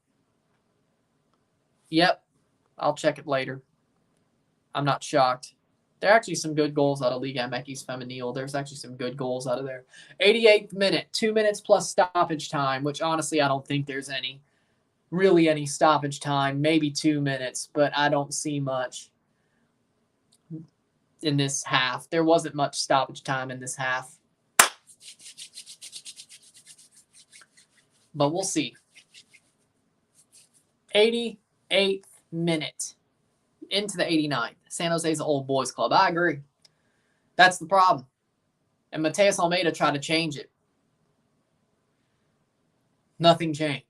Yep, I'll check it later. I'm not shocked. There are actually some good goals out of Liga MX Femenil. There's actually some good goals out of there. 88th minute, 2 minutes plus stoppage time, which honestly I don't think there's any stoppage time. Maybe 2 minutes, but I don't see much in this half. There wasn't much stoppage time in this half. But we'll see. 88th minute. Into the 89th. San Jose's an old boys club. I agree. That's the problem. And Mateus Almeida tried to change it. Nothing changed.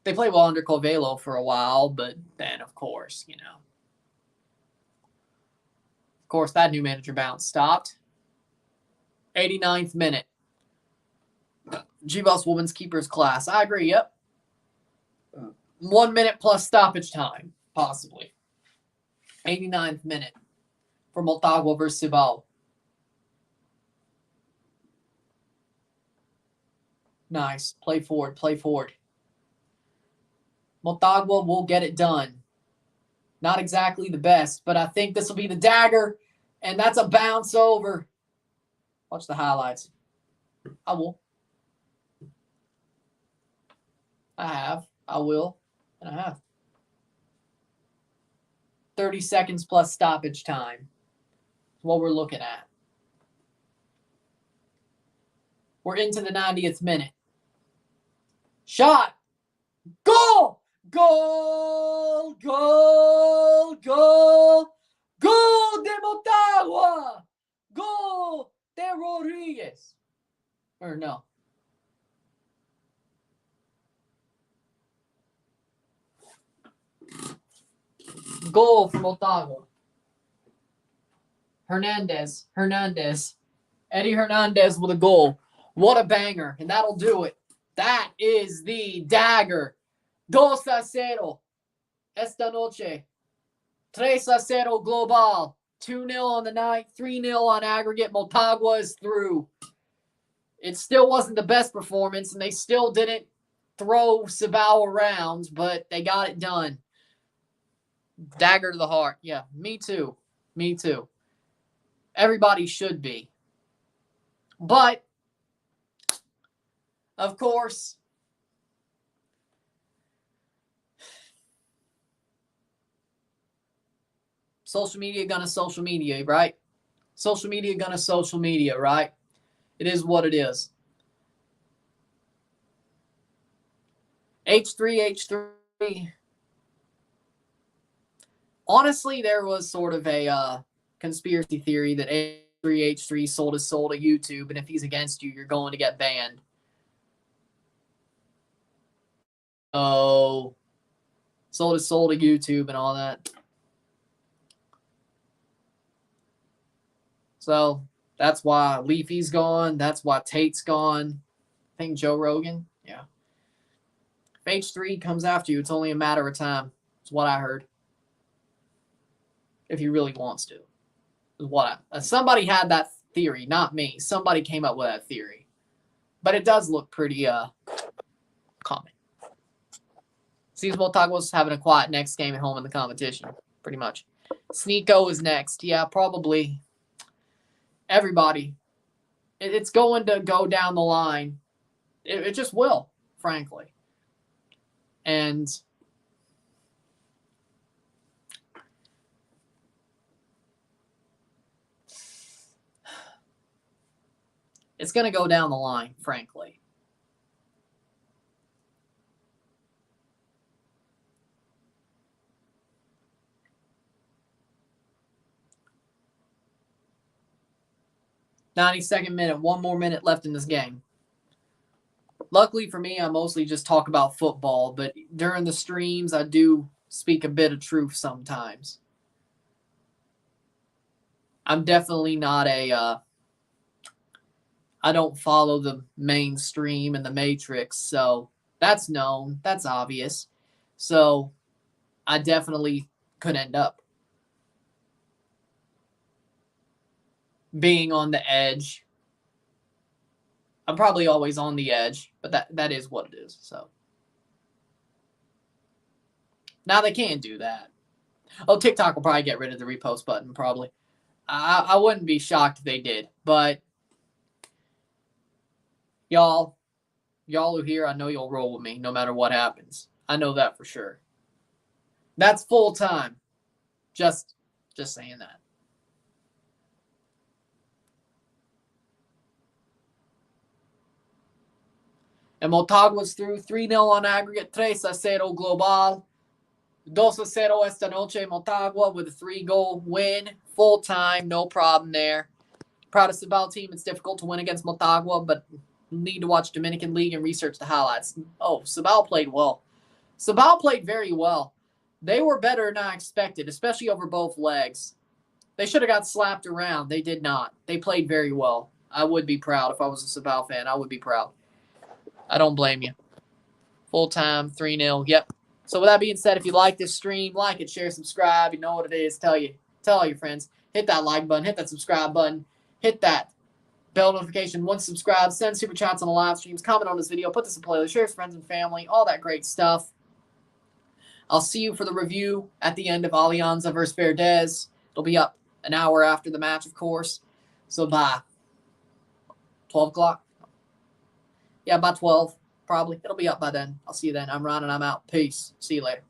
They played well under Covelo for a while, but then, of course, Of course, that new manager bounce stopped. 89th minute. Cibao women's keepers class. I agree, yep. 1 minute plus stoppage time, possibly. 89th minute for Motagua versus Cibao. Nice. Play forward. Motagua will get it done. Not exactly the best, but I think this will be the dagger, and that's a bounce over. Watch the highlights. I will. I will. And I have. 30 seconds plus stoppage time is what we're looking at. We're into the 90th minute. Shot. Goal! Goal! Goal! Goal! Goal de Motagua! Goal de Rodriguez. Or no. Goal for Motagua. Hernandez. Eddie Hernandez with a goal. What a banger. And that'll do it. That is the dagger. 2-0 esta noche. 3-0 global. 2-0 on the night. 3-0 on aggregate. Motagua is through. It still wasn't the best performance, and they still didn't throw Cibao around, but they got it done. Dagger to the heart. Yeah, me too. Me too. Everybody should be. But, of course, social media gonna social media, right? Social media gonna social media, right? It is what it is. H3. Honestly, there was sort of a conspiracy theory that H3 sold his soul to YouTube, and if he's against you, you're going to get banned. Oh, sold his soul to YouTube and all that. So that's why Leafy's gone. That's why Tate's gone. I think Joe Rogan. Yeah. If H3 comes after you, it's only a matter of time. It's what I heard. If he really wants to. Is what somebody had that theory, not me. Somebody came up with that theory. But it does look pretty common. FC Motagua's having a quiet next game at home in the competition, pretty much. Sneeko is next. Yeah, probably. Everybody. It's going to go down the line. It just will, frankly. And it's going to go down the line, frankly. .92nd minute, one more minute left in this game. Luckily for me, I mostly just talk about football, but during the streams, I do speak a bit of truth sometimes. I'm definitely not I don't follow the mainstream and the matrix, so that's known. That's obvious. So I definitely could end up being on the edge. I'm probably always on the edge, but that is what it is. So now they can't do that. Oh, TikTok will probably get rid of the repost button, probably. I wouldn't be shocked if they did, but y'all who here, I know you'll roll with me no matter what happens. I know that for sure. That's full time. Just saying that. And Motagua's through 3-0 on aggregate, 3-0 global. 2-0 esta noche Motagua with a 3-goal win. Full time, no problem there. Proud of Cibao team. It's difficult to win against Motagua, but need to watch Dominican League and research the highlights. Oh, Cibao played well. Cibao played very well. They were better than I expected, especially over both legs. They should have got slapped around. They did not. They played very well. I would be proud if I was a Cibao fan. I would be proud. I don't blame you. Full time, 3-0. Yep. So with that being said, if you like this stream, like it, share, subscribe. You know what it is. Tell all your friends. Hit that like button. Hit that subscribe button. Hit that bell notification once subscribed. Send super chats on the live streams. Comment on this video. Put this in playlist. Share with friends and family. All that great stuff. I'll see you for the review at the end of Alianza versus Verdes. It'll be up an hour after the match, of course. So by 12 o'clock. Yeah, by 12, probably. It'll be up by then. I'll see you then. I'm Ron, and I'm out. Peace. See you later.